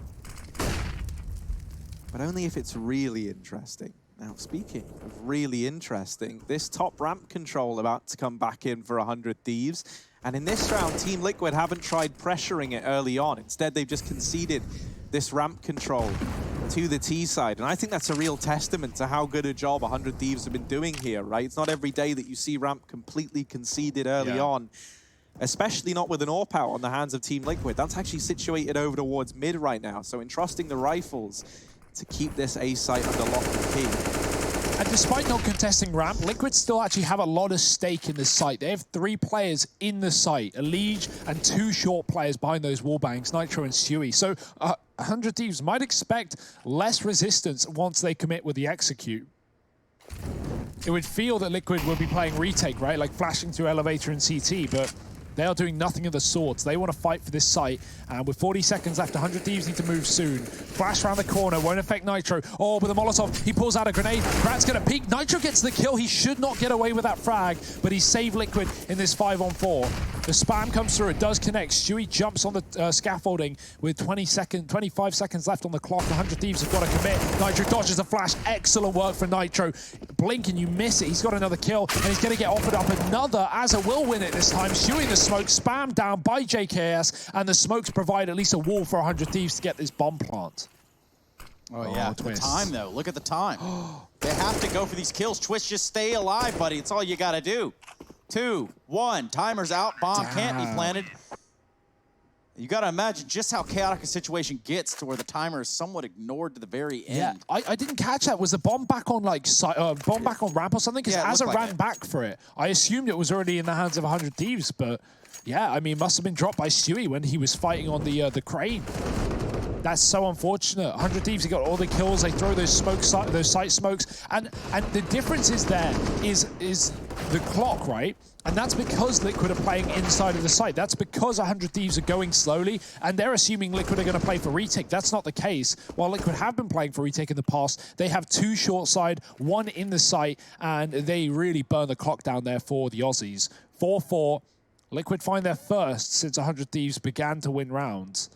But only if it's really interesting. Now, speaking of really interesting, this top ramp control about to come back in for 100 Thieves. And in this round, Team Liquid haven't tried pressuring it early on. Instead, they've just conceded this ramp control to the T side. And I think that's a real testament to how good a job 100 Thieves have been doing here, right? It's not every day that you see ramp completely conceded early on, especially not with an AWP out on the hands of Team Liquid. That's actually situated over towards mid right now. So entrusting the rifles to keep this A site under lock and key. And despite not contesting ramp, Liquid still actually have a lot of stake in this site. They have 3 players in the site, a Liege and 2 short players behind those wallbangs, Nitro and Shuey. So 100 Thieves might expect less resistance once they commit with the execute. It would feel that Liquid would be playing retake, right? Like flashing through elevator and CT, but they are doing nothing of the sorts. They want to fight for this site, and with 40 seconds left, 100 Thieves need to move soon. Flash around the corner, won't affect Nitro. Oh, with a Molotov, he pulls out a grenade. Brad's going to peek. Nitro gets the kill. He should not get away with that frag, but he saved Liquid in this 5-on-4. The spam comes through. It does connect. Shuey jumps on the scaffolding with 25 seconds left on the clock. 100 Thieves have got to commit. Nitro dodges a flash. Excellent work for Nitro. Blink and you miss it. He's got another kill, and he's going to get offered up another. Azza will win it this time. Shuey the smoke, spammed down by JKS, and the smokes provide at least a wall for 100 Thieves to get this bomb plant. Oh yeah, the time though. Look at the time. They have to go for these kills. Twist, just stay alive, buddy. It's all you got to do. 2, 1, timer's out. Bomb can't be planted. You got to imagine just how chaotic a situation gets to where the timer is somewhat ignored to the very end. Yeah, I didn't catch that. Was the bomb back on like bomb back on ramp or something? Because Yeah, as I like ran it. back for it, I assumed it was already in the hands of 100 Thieves. But yeah, I mean, must have been dropped by Stewie when he was fighting on the crane. That's so unfortunate. 100 Thieves, he got all the kills. They throw those sight smokes, and the difference is there is the clock, right? And that's because Liquid are playing inside of the site. That's because 100 Thieves are going slowly, and they're assuming Liquid are going to play for retake. That's not the case. While Liquid have been playing for retake in the past, they have 2 short side, 1 in the site, and they really burn the clock down there for the Aussies. 4-4. Liquid find their first since 100 Thieves began to win rounds.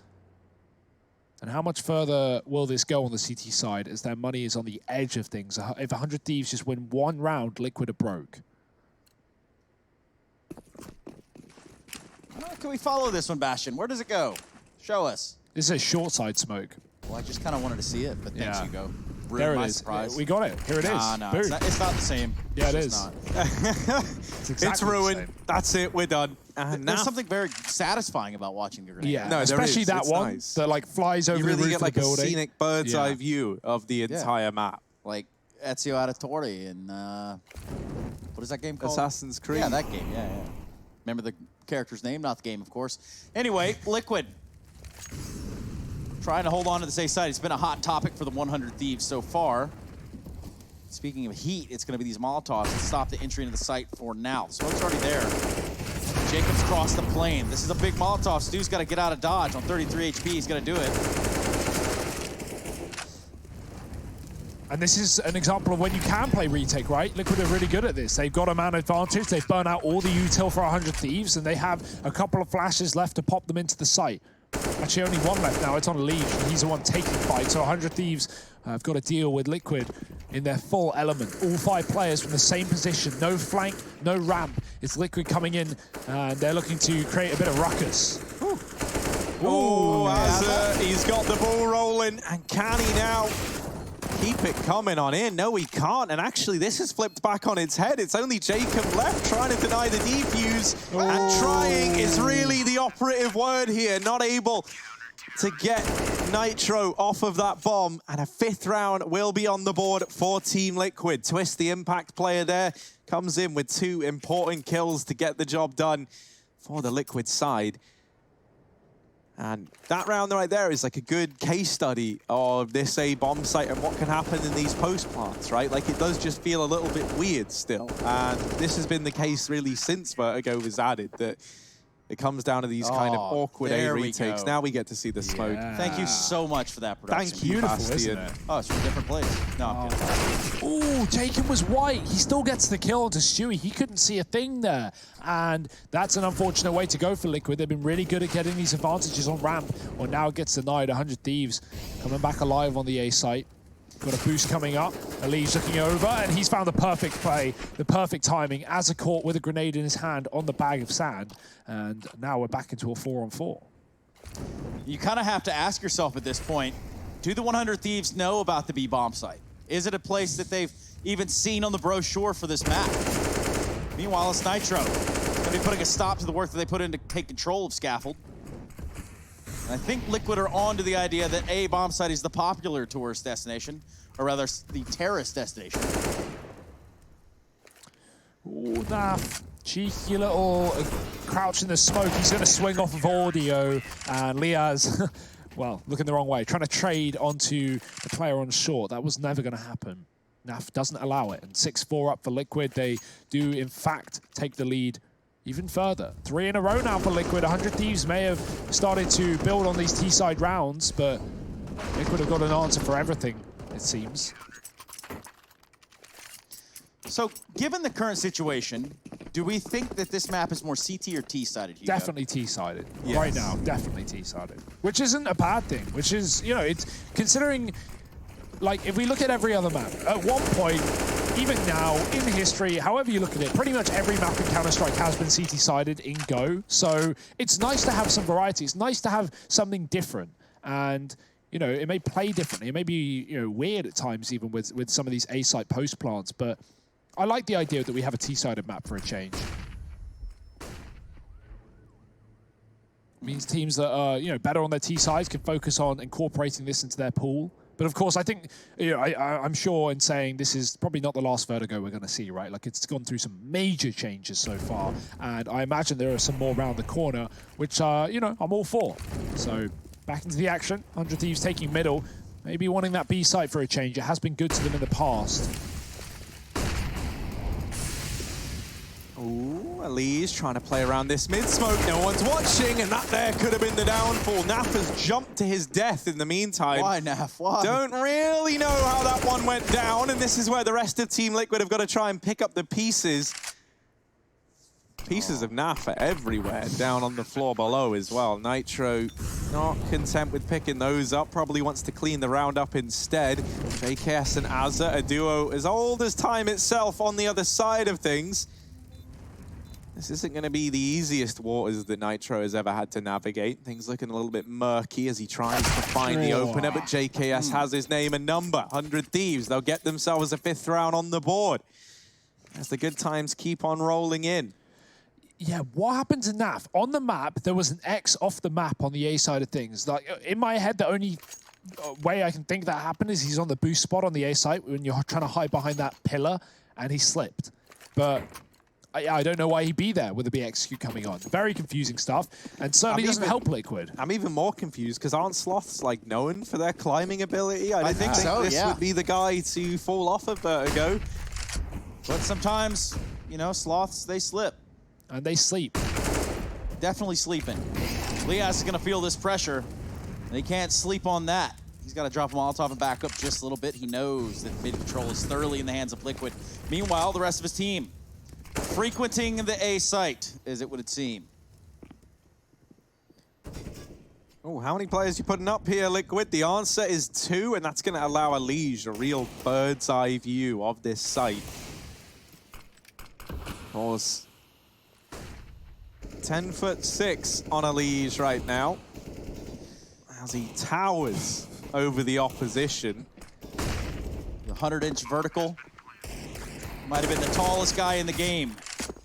And how much further will this go on the CT side as their money is on the edge of things? If 100 Thieves just win 1 round, Liquid are broke. How can we follow this one, Bastion? Where does it go? Show us. This is a short side smoke. Well, I just kind of wanted to see it, but thanks, Yeah. Hugo. There Ruined it my is. surprise. Yeah, we got it. Here it is. No, Boom. it's not the same. Yeah, It's it just is. not. It's It's exactly the ruined. same. That's it. We're done. And There's now something very satisfying about watching the grenade. Yeah, No, there especially is. that It's one nice. that like flies over you the really roof get of like the a building. scenic bird's Yeah. eye view of the entire map. Like Ezio Auditore in, what is that game called? Assassin's Creed. Yeah, that game, yeah. Remember the character's name, not the game, of course. Anyway, Liquid. Trying to hold on to this A side. It's been a hot topic for the 100 Thieves so far. Speaking of heat, it's going to be these Molotovs to stop the entry into the site for now. The smoke's already there. Jacobs crossed the plane. This is a big Molotov. Stu's got to get out of dodge. On 33 HP, he's going to do it. And this is an example of when you can play retake, right? Liquid are really good at this. They've got a man advantage. They've burned out all the util for 100 Thieves, and they have a couple of flashes left to pop them into the site. Actually, only 1 left now. It's on Leaf, and he's the one taking fight. So 100 Thieves have got to deal with Liquid in their full element. All 5 players from the same position. No flank, no ramp. It's Liquid coming in, and they're looking to create a bit of ruckus. Oh, he's got the ball rolling, and can he now keep it coming on in? No, he can't, and actually this is flipped back on its head. It's only Jacob left trying to deny the defuse, and trying is really the operative word here. Not able to get Nitro off of that bomb, and a 5th round will be on the board for Team Liquid. Twist, the impact player there, comes in with 2 important kills to get the job done for the Liquid side. And that round right there is like a good case study of this A bomb site and what can happen in these post plants, right? Like it does just feel a little bit weird still. And this has been the case really since Vertigo was added, that it comes down to these kind of awkward A there we retakes. go. Now we get to see the smoke. Yeah. Thank you so much for that production. Thank you, Beautiful, Bastian. isn't it? Oh, it's from a different place. No, I'm kidding. Ooh, Jacob was white. He still gets the kill onto Stewie. He couldn't see a thing there. And that's an unfortunate way to go for Liquid. They've been really good at getting these advantages on ramp. Well, now it gets denied. 100 Thieves coming back alive on the A site. Got a boost coming up. Ali's looking over, and he's found the perfect play, the perfect timing, as a caught with a grenade in his hand on the bag of sand. And now we're back into a 4-on-4. You kind of have to ask yourself at this point, do the 100 Thieves know about the B bomb site? Is it a place that they've even seen on the brochure for this map? Meanwhile, it's Nitro. Going to be putting a stop to the work that they put in to take control of Scaffold. And I think Liquid are on to the idea that A bomb site is the popular tourist destination, or rather the terrorist destination. Ooh, Naf. Cheeky little crouch in the smoke. He's going to swing off of audio. And Liaz, well, looking the wrong way. Trying to trade onto the player on short. That was never going to happen. Naf doesn't allow it. And 6-4 up for Liquid. They do, in fact, take the lead even further. 3 in a row now for Liquid. 100 Thieves may have started to build on these T-side rounds, but Liquid have got an answer for everything, it seems. So, given the current situation, do we think that this map is more CT or T-sided? Definitely T-sided. Yes. Right now, definitely T-sided. Which isn't a bad thing, which is, you know, it's considering, like, if we look at every other map, at one point, even now, in history, however you look at it, pretty much every map in Counter-Strike has been CT-sided in Go. So it's nice to have some variety. It's nice to have something different. And, you know, it may play differently. It may be, you know, weird at times even with some of these A-site post plants. But I like the idea that we have a T-sided map for a change. Means teams that are, better on their T sides can focus on incorporating this into their pool. But of course, I think, I'm sure in saying this is probably not the last Vertigo we're going to see, right? Like, it's gone through some major changes so far, and I imagine there are some more around the corner, which, I'm all for. So, back into the action. 100 Thieves taking middle, maybe wanting that B site for a change. It has been good to them in the past. Ooh, Elise trying to play around this mid-smoke. No one's watching, and that there could have been the downfall. Naf has jumped to his death in the meantime. Why, Naf? Why? Don't really know how that one went down, and this is where the rest of Team Liquid have got to try and pick up the pieces. Pieces of Naf are everywhere, down on the floor below as well. Nitro not content with picking those up, probably wants to clean the round up instead. JKS and Azza, a duo as old as time itself on the other side of things. This isn't going to be the easiest waters that Nitro has ever had to navigate. Things looking a little bit murky as he tries to find the opener, but JKS has his name and number. 100 Thieves, they'll get themselves a 5th round on the board as the good times keep on rolling in. Yeah, what happened to Naf? On the map, there was an X off the map on the A side of things. Like, in my head, the only way I can think that happened is he's on the boost spot on the A site when you're trying to hide behind that pillar, and he slipped. But I don't know why he'd be there with the BXQ coming on. Very confusing stuff, and certainly doesn't help Liquid. I'm even more confused because aren't sloths like known for their climbing ability? I think so, this would be the guy to fall off of Vertigo. But sometimes, sloths, they slip. And they sleep. Definitely sleeping. Liaz is going to feel this pressure. And he can't sleep on that. He's got to drop a Molotov and back up just a little bit. He knows that mid control is thoroughly in the hands of Liquid. Meanwhile, the rest of his team frequenting the A site, as it would seem. Oh, how many players you putting up here, Liquid? The answer is 2, and that's going to allow Elige a real bird's eye view of this site. Of course, 10'6" on Elige right now as he towers over the opposition. The 100-inch vertical. Might have been the tallest guy in the game.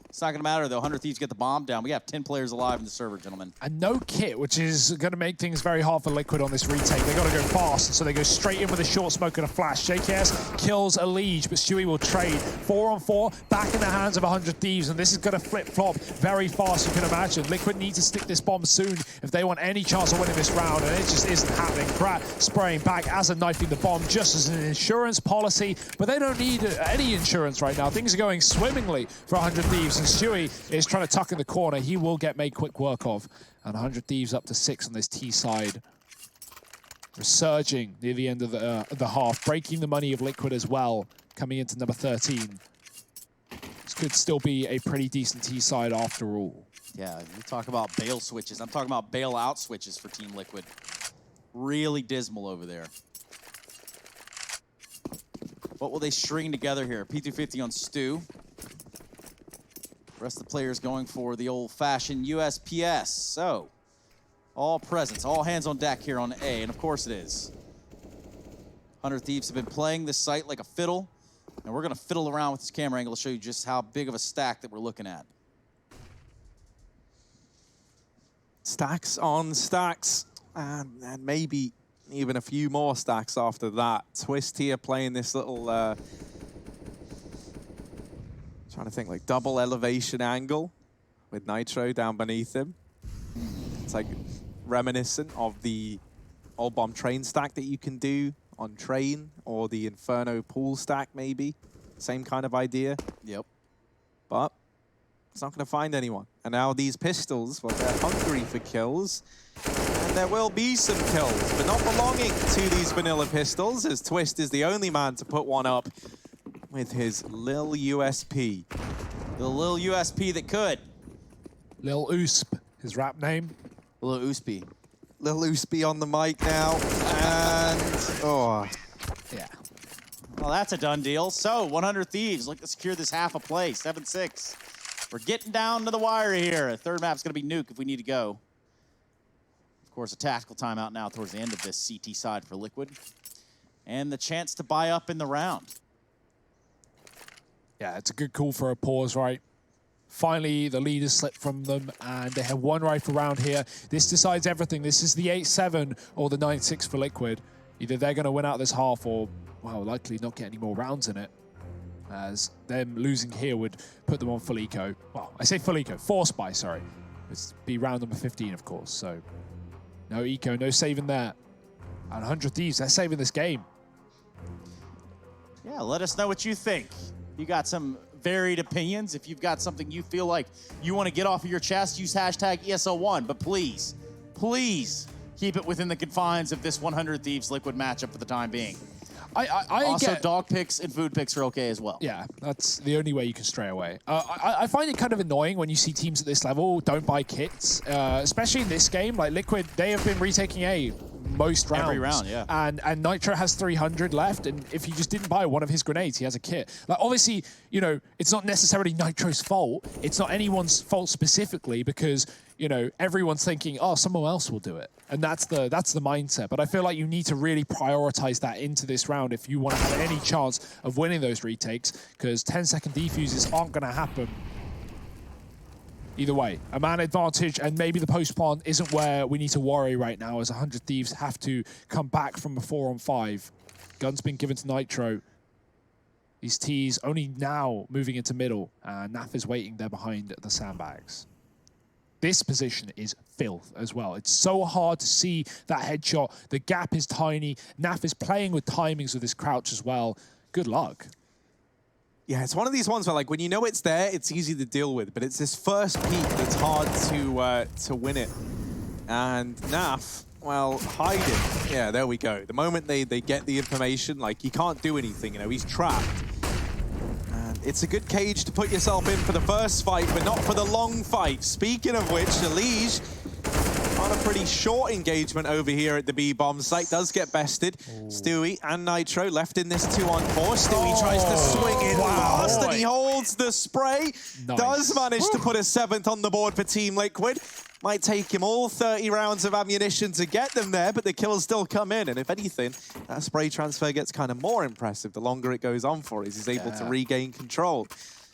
It's not going to matter, though. 100 Thieves get the bomb down. We have 10 players alive in the server, gentlemen. And no kit, which is going to make things very hard for Liquid on this retake. They got to go fast, so they go straight in with a short smoke and a flash. JKS kills Elige, but Stewie will trade. 4-on-4, back in the hands of 100 Thieves, and this is going to flip-flop very fast, you can imagine. Liquid need to stick this bomb soon if they want any chance of winning this round, and it just isn't happening. Pratt spraying back as a knifing the bomb just as an insurance policy, but they don't need any insurance right now. Things are going swimmingly for 100 Thieves, and Stewie is trying to tuck in the corner. He will get made quick work of. And 100 Thieves up to 6 on this T side. Resurging near the end of the half, breaking the money of Liquid as well, coming into number 13. This could still be a pretty decent T side after all. Yeah, you talk about bail switches. I'm talking about bail out switches for Team Liquid. Really dismal over there. What will they string together here? P250 on Stu. Rest of the players going for the old-fashioned USPS. So, all presents, all hands on deck here on A, and of course it is. 100 Thieves have been playing this site like a fiddle, and we're going to fiddle around with this camera angle to show you just how big of a stack that we're looking at. Stacks on stacks, and maybe even a few more stacks after that. Twist here playing this little... trying to think, like double elevation angle with Nitro down beneath him. It's like reminiscent of the old bomb train stack that you can do on train, or the Inferno pool stack maybe. Same kind of idea. Yep. But it's not going to find anyone. And now these pistols, well, they're hungry for kills. And there will be some kills, but not belonging to these vanilla pistols, as Twist is the only man to put one up with his Lil USP. The Lil USP that could. Lil Usp, his rap name. Lil Uspy. Lil Uspy on the mic now, and oh. Yeah. Well, that's a done deal. So, 100 Thieves look to secure this half a play, 7-6. We're getting down to the wire here. Third map's going to be Nuke if we need to go. Of course, a tactical timeout now towards the end of this CT side for Liquid. And the chance to buy up in the round. Yeah, it's a good call for a pause, right? Finally, the lead has slipped from them, and they have one rifle round here. This decides everything. This is the 8-7 or the 9-6 for Liquid. Either they're going to win out this half or, well, likely not get any more rounds in it, as them losing here would put them on full eco. Well, I say full eco, force buy, sorry. It's be round number 15, of course, so no eco, no saving there. And 100 Thieves, they're saving this game. Yeah, let us know what you think. You got some varied opinions. If you've got something you feel like you want to get off of your chest, use hashtag ESL1. But please, please keep it within the confines of this 100 Thieves Liquid matchup for the time being. Also, dog picks and food picks are okay as well. Yeah, that's the only way you can stray away. I find it kind of annoying when you see teams at this level don't buy kits, especially in this game. Like Liquid, they have been retaking A most rounds. Every round, yeah. And Nitro has 300 left, and if he just didn't buy one of his grenades, he has a kit. Like, obviously, you know, it's not necessarily Nitro's fault. It's not anyone's fault specifically because, you know, everyone's thinking, oh, someone else will do it. And that's the mindset. But I feel like you need to really prioritize that into this round if you want to have any chance of winning those retakes, because 10-second defuses aren't going to happen. Either way, a man advantage, and maybe the post-plant isn't where we need to worry right now, as 100 Thieves have to come back from a 4-on-5. Gun's been given to Nitro. These T's only now moving into middle, and Naf is waiting there behind the sandbags. This position is filth as well. It's so hard to see that headshot. The gap is tiny. Naf is playing with timings with his crouch as well. Good luck. Yeah, it's one of these ones where, like, when you know it's there, it's easy to deal with, but it's this first peek that's hard to win it. And Naf, well, hiding. Yeah, there we go. The moment they get the information, like, you can't do anything, you know, he's trapped. And it's a good cage to put yourself in for the first fight, but not for the long fight. Speaking of which, Elige on a pretty short engagement over here at the B-bomb site, does get bested. Stewie and Nitro left in this 2-on-4. Stewie tries to swing in fast, and he holds the spray. Nice. Does manage to put a 7th on the board for Team Liquid. Might take him all 30 rounds of ammunition to get them there, but the kills still come in. And if anything, that spray transfer gets kind of more impressive the longer it goes on for. He's able to regain control.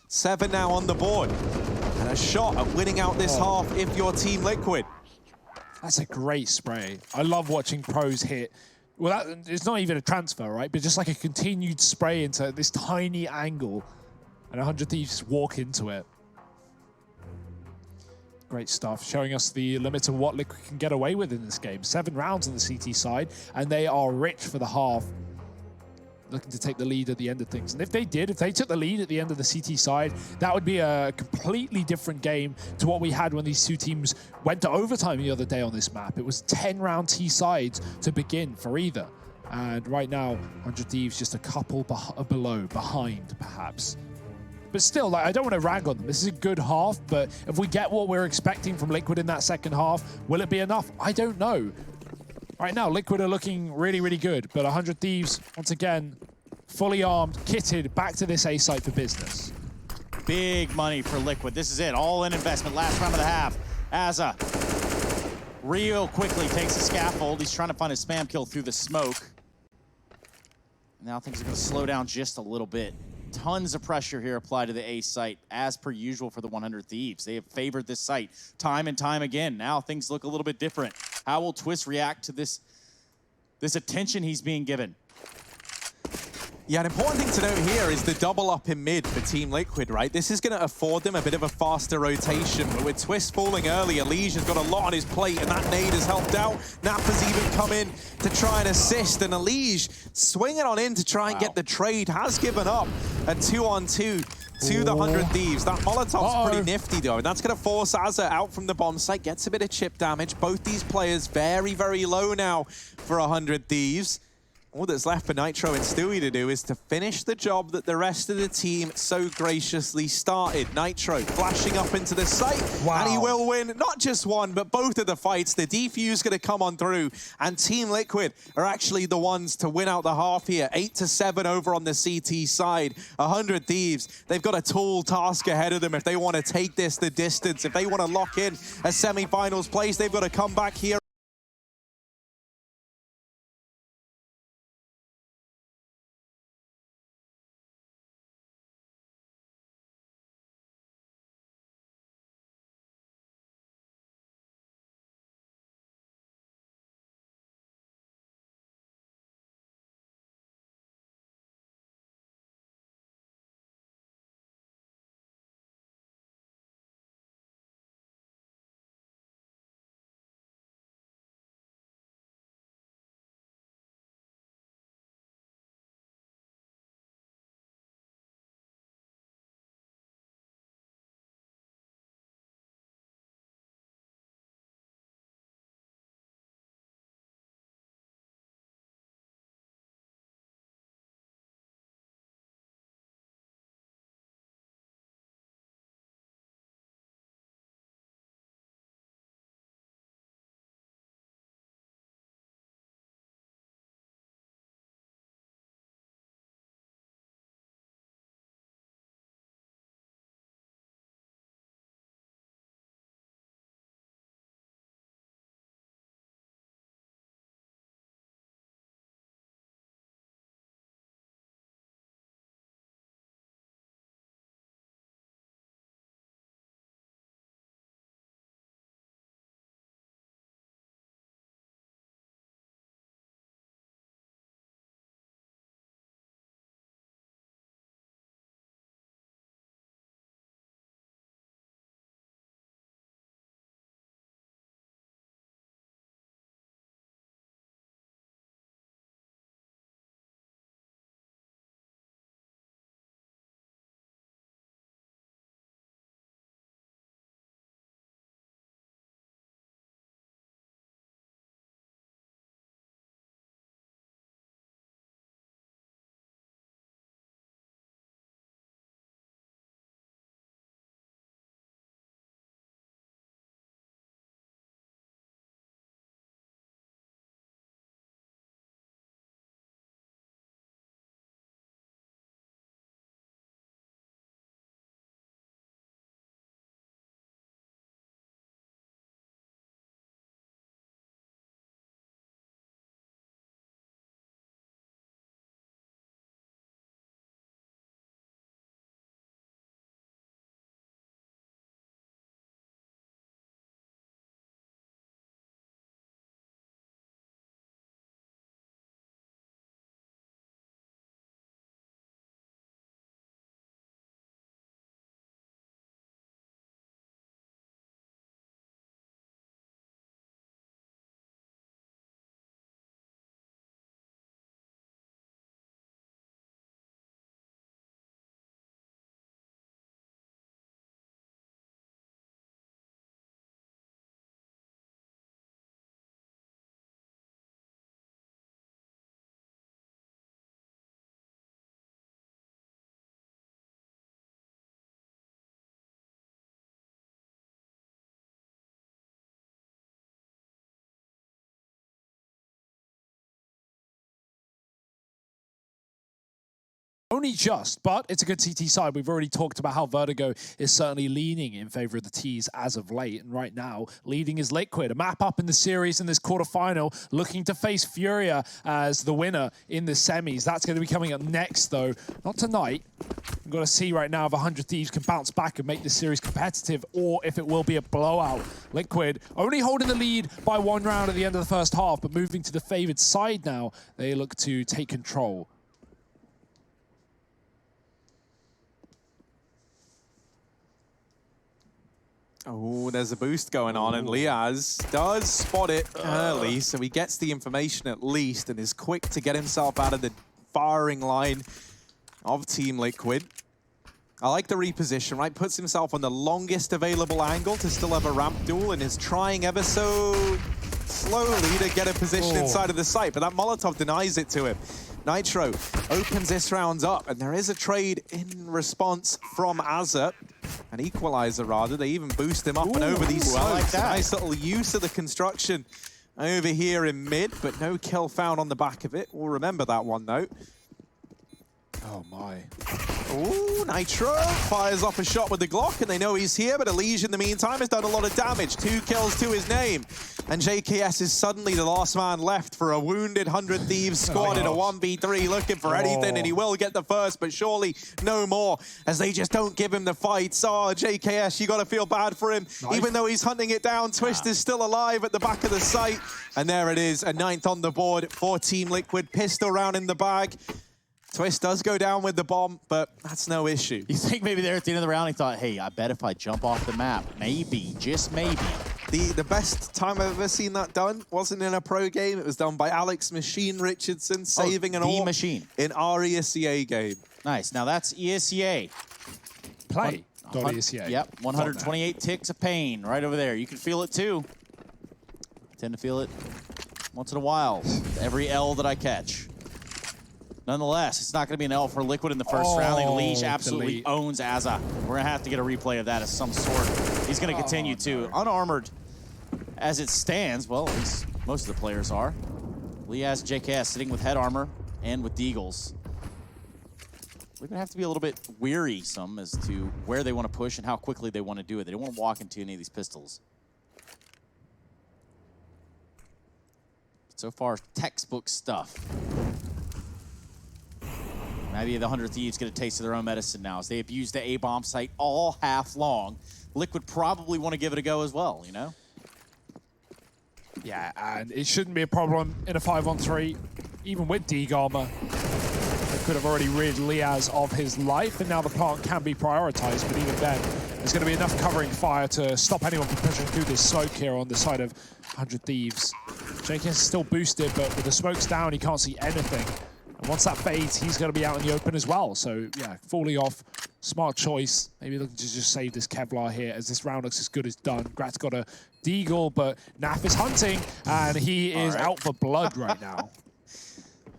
7 now on the board. And a shot at winning out this half if you're Team Liquid. That's a great spray. I love watching pros hit. Well, it's not even a transfer, right? But just like a continued spray into this tiny angle. And 100 Thieves just walk into it. Great stuff, showing us the limit of what Liquid can get away with in this game. 7 rounds on the CT side, and they are rich for the half. Looking to take the lead at the end of things. And if they took the lead at the end of the CT side, that would be a completely different game to what we had when these two teams went to overtime the other day on this map. It was 10-round T sides to begin for either. And right now, 100 Thieves just a couple behind, perhaps. But still, like, I don't want to rag on them. This is a good half, but if we get what we're expecting from Liquid in that second half, will it be enough? I don't know. Right now, Liquid are looking really, really good, but 100 Thieves, once again, fully armed, kitted, back to this A site for business. Big money for Liquid. This is it, all-in investment, last round of the half. Azza real quickly takes a scaffold. He's trying to find a spam kill through the smoke. Now things are going to slow down just a little bit. Tons of pressure here applied to the A site, as per usual for the 100 Thieves. They have favored this site time and time again. Now things look a little bit different. How will Twist react to this attention he's being given? Yeah, an important thing to note here is the double up in mid for Team Liquid, right? This is going to afford them a bit of a faster rotation, but with Twist falling early, Elige has got a lot on his plate, and that nade has helped out. Nap has even come in to try and assist, and Elige swinging on in to try and get the trade, has given up a 2-on-2 to the 100 Thieves. That Molotov's pretty nifty, though, and that's going to force Azza out from the bomb site, gets a bit of chip damage. Both these players very, very low now for 100 Thieves. All that's left for Nitro and Stewie to do is to finish the job that the rest of the team so graciously started. Nitro flashing up into the site, and he will win not just one, but both of the fights. The defuse going to come on through, and Team Liquid are actually the ones to win out the half here. 8-7 over on the CT side. 100 Thieves, they've got a tall task ahead of them if they want to take this the distance. If they want to lock in a semi-finals place, they've got to come back here. Only just, but it's a good CT side. We've already talked about how Vertigo is certainly leaning in favor of the T's as of late. And right now, leading is Liquid. A map up in the series in this quarterfinal, looking to face Furia as the winner in the semis. That's going to be coming up next, though. Not tonight. We've got to see right now if 100 Thieves can bounce back and make this series competitive, or if it will be a blowout. Liquid only holding the lead by 1 round at the end of the first half, but moving to the favored side now. They look to take control. Oh, there's a boost going on, and Liaz does spot it early, so he gets the information at least and is quick to get himself out of the firing line of Team Liquid. I like the reposition, right? Puts himself on the longest available angle to still have a ramp duel and is trying ever so slowly to get a position inside of the site, but that Molotov denies it to him. Nitro opens this round up, and there is a trade in response from Azza. An equalizer, rather. They even boost him up and over these smokes. I like that. Nice little use of the construction over here in mid, but no kill found on the back of it. We'll remember that one, though. Oh, my. Ooh, Nitro fires off a shot with the Glock, and they know he's here, but Elige, in the meantime, has done a lot of damage. 2 kills to his name. And JKS is suddenly the last man left for a wounded 100 Thieves squad in a 1v3, looking for anything, and he will get the first, but surely no more, as they just don't give him the fights. Oh, JKS, you got to feel bad for him. Even though he's hunting it down, Twist is still alive at the back of the site. And there it is, a 9th on the board for Team Liquid. Pistol round in the bag. Twist does go down with the bomb, but that's no issue. You think maybe there at the end of the round he thought, hey, I bet if I jump off the map, maybe, just maybe. The best time I've ever seen that done wasn't in a pro game. It was done by Alex Machine Richardson, saving an AWP Machine in our ESCA game. Nice. Now that's ESCA. Play. ESCA. Yep, 128 ticks of pain right over there. You can feel it too. I tend to feel it once in a while. Every L that I catch. Nonetheless, it's not going to be an L for Liquid in the first round. Elige absolutely owns Azza. We're going to have to get a replay of that of some sort. He's going to continue to. Unarmored as it stands, well, at least most of the players are. Liaz, JKS sitting with head armor and with Deagles. We're going to have to be a little bit wearisome as to where they want to push and how quickly they want to do it. They don't want to walk into any of these pistols. So far, textbook stuff. Maybe the 100 Thieves get a taste of their own medicine now as they abuse the A-bomb site all half long. Liquid probably want to give it a go as well, you know? Yeah, and it shouldn't be a problem in a 5-on-3, even with Deag armor. They could have already rid Liaz of his life, and now the plant can be prioritized, but even then, there's going to be enough covering fire to stop anyone from pushing through this smoke here on the side of 100 Thieves. JKS is still boosted, but with the smokes down, he can't see anything. And once that fades, he's going to be out in the open as well. So, yeah, falling off. Smart choice. Maybe looking to just save this Kevlar here as this round looks as good as done. Grat's got a Deagle, but Naf is hunting, and he is out for blood right now.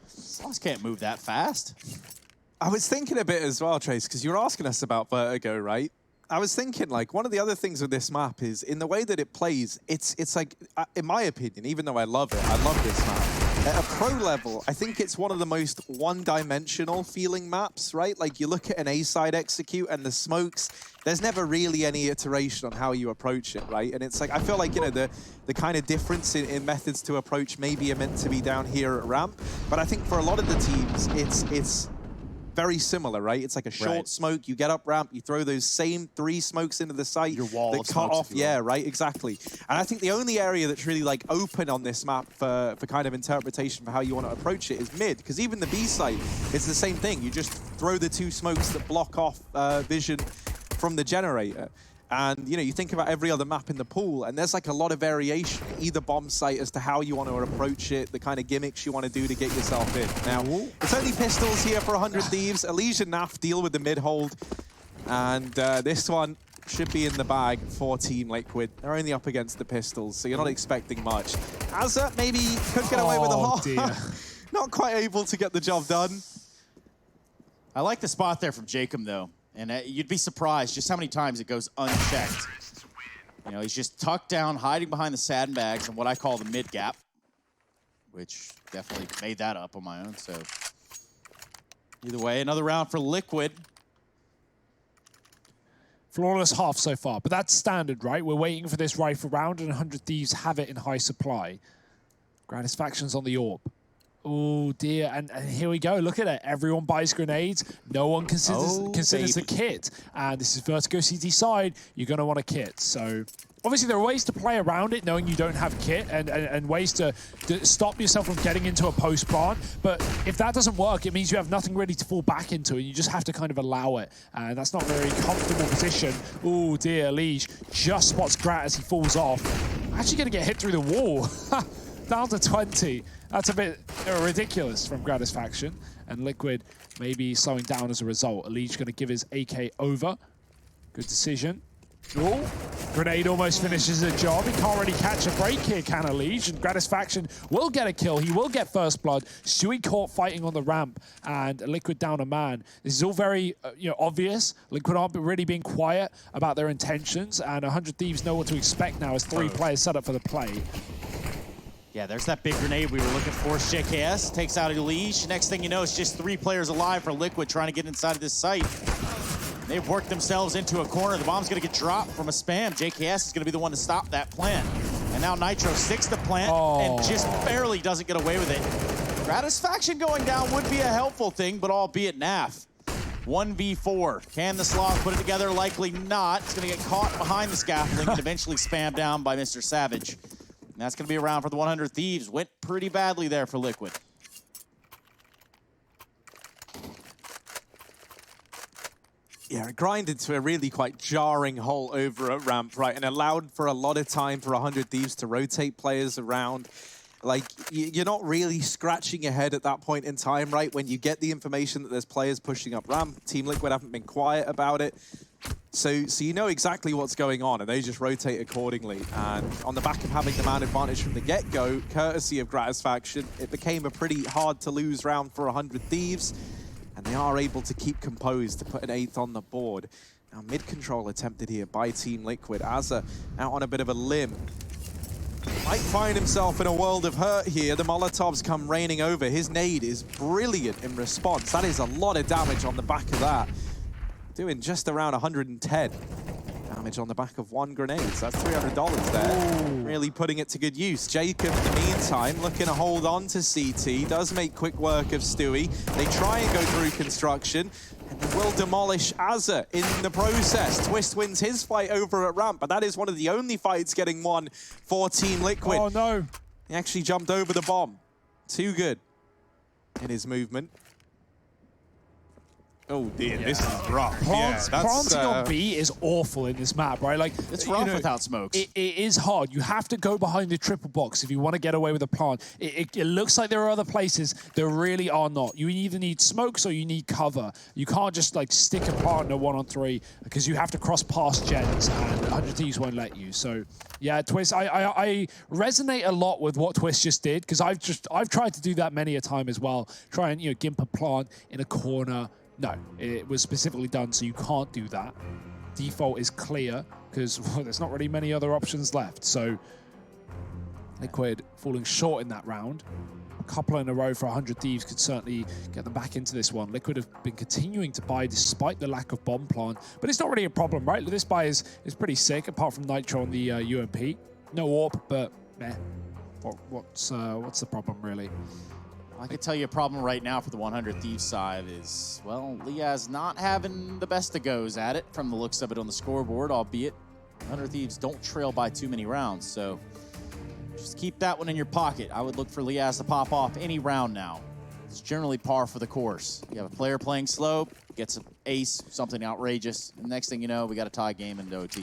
Sloss can't move that fast. I was thinking a bit as well, Trace, because you were asking us about Vertigo, right? I was thinking, like, one of the other things with this map is in the way that it plays, it's like, in my opinion, even though I love it, I love this map. At a pro level, I think it's one of the most one-dimensional feeling maps, right? Like, you look at an A-side execute and the smokes, there's never really any iteration on how you approach it, right? And it's like, I feel like, you know, the kind of difference in methods to approach maybe are meant to be down here at ramp. But I think for a lot of the teams, it's very similar, right? It's like a short smoke, you get up ramp, you throw those same 3 smokes into the site. Your wall that cut off, yeah, right, exactly. And I think the only area that's really like open on this map for kind of interpretation for how you want to approach it is mid, because even the B site, it's the same thing. You just throw the 2 smokes that block off vision from the generator. And, you know, you think about every other map in the pool, and there's like a lot of variation, either bomb site as to how you want to approach it, the kind of gimmicks you want to do to get yourself in. Now, it's only pistols here for 100 Thieves. Elige and Naf deal with the mid-hold, and this one should be in the bag for Team Liquid. They're only up against the pistols, so you're not expecting much. Azza maybe could get away with a lot. Not quite able to get the job done. I like the spot there from Jacob, though. And you'd be surprised just how many times it goes unchecked. You know, he's just tucked down, hiding behind the sandbags and what I call the mid gap, which definitely made that up on my own. So Either way, another round for Liquid. Flawless half so far, but that's standard, right? We're waiting for this rifle round, and 100 Thieves have it in high supply. Gratisfaction's on the AWP. Oh dear, and here we go. Look at it. Everyone buys grenades. No one considers the kit. And this is Vertigo CT side. You're going to want a kit. So obviously there are ways to play around it, knowing you don't have kit, and ways to stop yourself from getting into a post plant. But if that doesn't work, it means you have nothing really to fall back into, and you just have to kind of allow it. And that's not a very comfortable position. Oh dear, Liege just spots Grat as he falls off. Actually going to get hit through the wall. Down to 20. That's a bit ridiculous from Gratisfaction. And Liquid maybe slowing down as a result. Liege going to give his AK over. Good decision. Oh, grenade almost finishes the job. He can't really catch a break here, can Liege? And Gratisfaction will get a kill. He will get first blood. Stewie caught fighting on the ramp, and Liquid down a man. This is all very obvious. Liquid aren't really being quiet about their intentions, and 100 Thieves know what to expect now as 3 players set up for the play. Yeah, there's that big grenade we were looking for. JKS takes out Liege. Next thing you know, it's just 3 players alive for Liquid trying to get inside of this site. They've worked themselves into a corner. The bomb's going to get dropped from a spam. JKS is going to be the one to stop that plant. And now Nitro sticks the plant and just barely doesn't get away with it. Gratisfaction going down would be a helpful thing, but albeit naff. 1v4. Can the Sloth put it together? Likely not. It's going to get caught behind the scaffolding and eventually spammed down by Mr. Savage. And that's going to be a round for the 100 Thieves. Went pretty badly there for Liquid. Yeah, it grinded to a really quite jarring hole over at ramp, right? And allowed for a lot of time for 100 Thieves to rotate players around. Like, you're not really scratching your head at that point in time, right? When you get the information that there's players pushing up ramp, Team Liquid haven't been quiet about it. So you know exactly what's going on, and they just rotate accordingly. And on the back of having the man advantage from the get-go, courtesy of Gratisfaction, it became a pretty hard-to-lose round for 100 Thieves. And they are able to keep composed to put an 8th on the board. Now, mid-control attempted here by Team Liquid. Azza out on a bit of a limb. Might find himself in a world of hurt here. The Molotovs come raining over. His nade is brilliant in response. That is a lot of damage on the back of that. Doing just around 110 damage on the back of 1 grenade. So that's $300 there. Ooh. Really putting it to good use. Jacob, in the meantime, looking to hold on to CT. Does make quick work of Stewie. They try and go through construction. And they will demolish Azza in the process. Twist wins his fight over at ramp, but that is one of the only fights getting won for Team Liquid. Oh, no. He actually jumped over the bomb. Too good in his movement. Oh dear, yeah. This is rough. Planting on B is awful in this map, right? Like, it's rough without smokes. It is hard. You have to go behind the triple box if you want to get away with a plant. It looks like there are other places. There really are not. You either need smokes or you need cover. You can't just like stick a partner 1-on-3 because you have to cross past gens and 100 Thieves won't let you. So yeah, Twist, I resonate a lot with what Twist just did because I've tried to do that many a time as well. Try and gimp a plant in a corner. No, it was specifically done so you can't do that. Default is clear because there's not really many other options left. So Liquid falling short in that round. A couple in a row for 100 Thieves could certainly get them back into this one. Liquid have been continuing to buy despite the lack of bomb plant, but it's not really a problem, right? This buy is pretty sick apart from Nitro on the UMP. No AWP, but meh. What's the problem really? I can tell you a problem right now for the 100 Thieves side is, well, Liaz not having the best of goes at it from the looks of it on the scoreboard, albeit 100 Thieves don't trail by too many rounds, so just keep that one in your pocket. I would look for Liaz to pop off any round now. It's generally par for the course. You have a player playing slow, gets an ace, something outrageous, and next thing you know, we got a tie game into OT.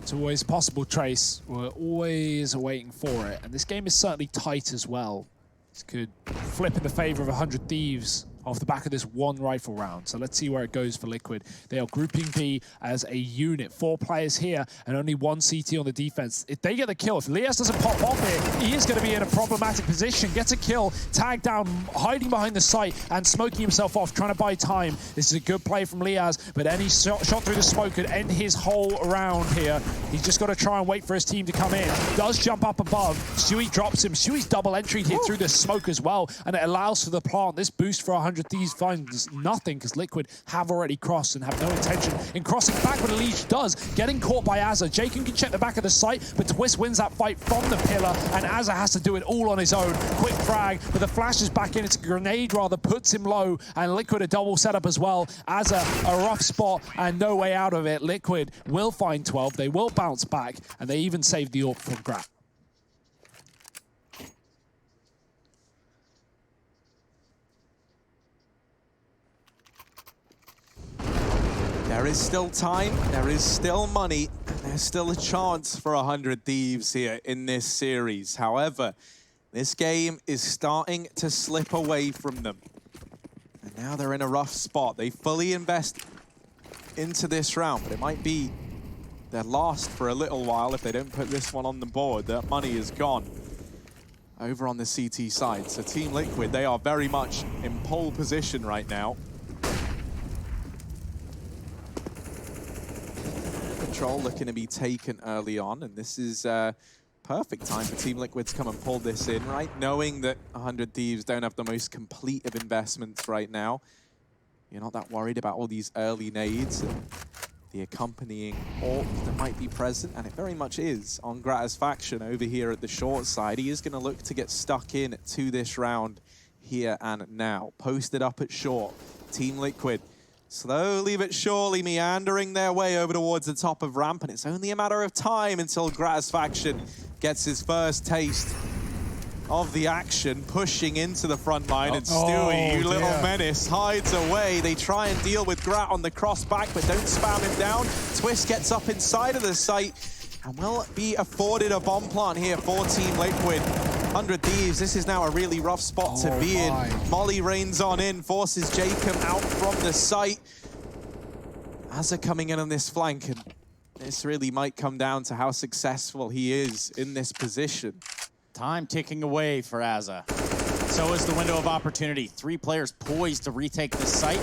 It's always possible, Trace. We're always waiting for it. And this game is certainly tight as well. This could flip in the favor of 100 Thieves off the back of this one rifle round. So let's see where it goes for Liquid. They are grouping B as a unit. 4 players here and only 1 CT on the defense. If they get the kill, if Liaz doesn't pop off here, he is going to be in a problematic position. Gets a kill, tagged down, hiding behind the site and smoking himself off, trying to buy time. This is a good play from Liaz, but any shot through the smoke could end his whole round here. He's just got to try and wait for his team to come in. Does jump up above. Sui drops him. Sui's double entry here through the smoke as well, and it allows for the plant. This boost for 100 Thieves finds nothing because Liquid have already crossed and have no intention in crossing back, but Elige does. Getting caught by Azza. Jacob can check the back of the site, but Twist wins that fight from the pillar, and Azza has to do it all on his own. Quick frag, but the flash is back in. It's a grenade rather, puts him low, and Liquid a double setup as well. Azza, a rough spot and no way out of it. Liquid will find 12. They will bounce back, and they even save the AWP from Grat. There is still time, there is still money, and there's still a chance for 100 Thieves here in this series. However, this game is starting to slip away from them. And now they're in a rough spot. They fully invest into this round, but it might be their last for a little while if they don't put this one on the board. That money is gone over on the CT side. So Team Liquid, they are very much in pole position right now. Control looking to be taken early on, and this is perfect time for Team Liquid to come and pull this in, right? Knowing that 100 Thieves don't have the most complete of investments right now. You're not that worried about all these early nades and the accompanying AWP that might be present, and it very much is on Gratisfaction over here at the short side. He is going to look to get stuck in to this round here and now. Posted up at short. Team Liquid slowly but surely meandering their way over towards the top of ramp, and it's only a matter of time until Gratisfaction gets his first taste of the action, pushing into the front line, and Stewie, you little menace, hides away. They try and deal with Grat on the cross back, but don't spam him down. Twist gets up inside of the site and will be afforded a bomb plant here for Team Liquid. 100 Thieves, this is now a really rough spot to be in. Molly rains on in, forces Jacob out from the site. Azza coming in on this flank, and this really might come down to how successful he is in this position. Time ticking away for Azza. So is the window of opportunity. 3 players poised to retake this site.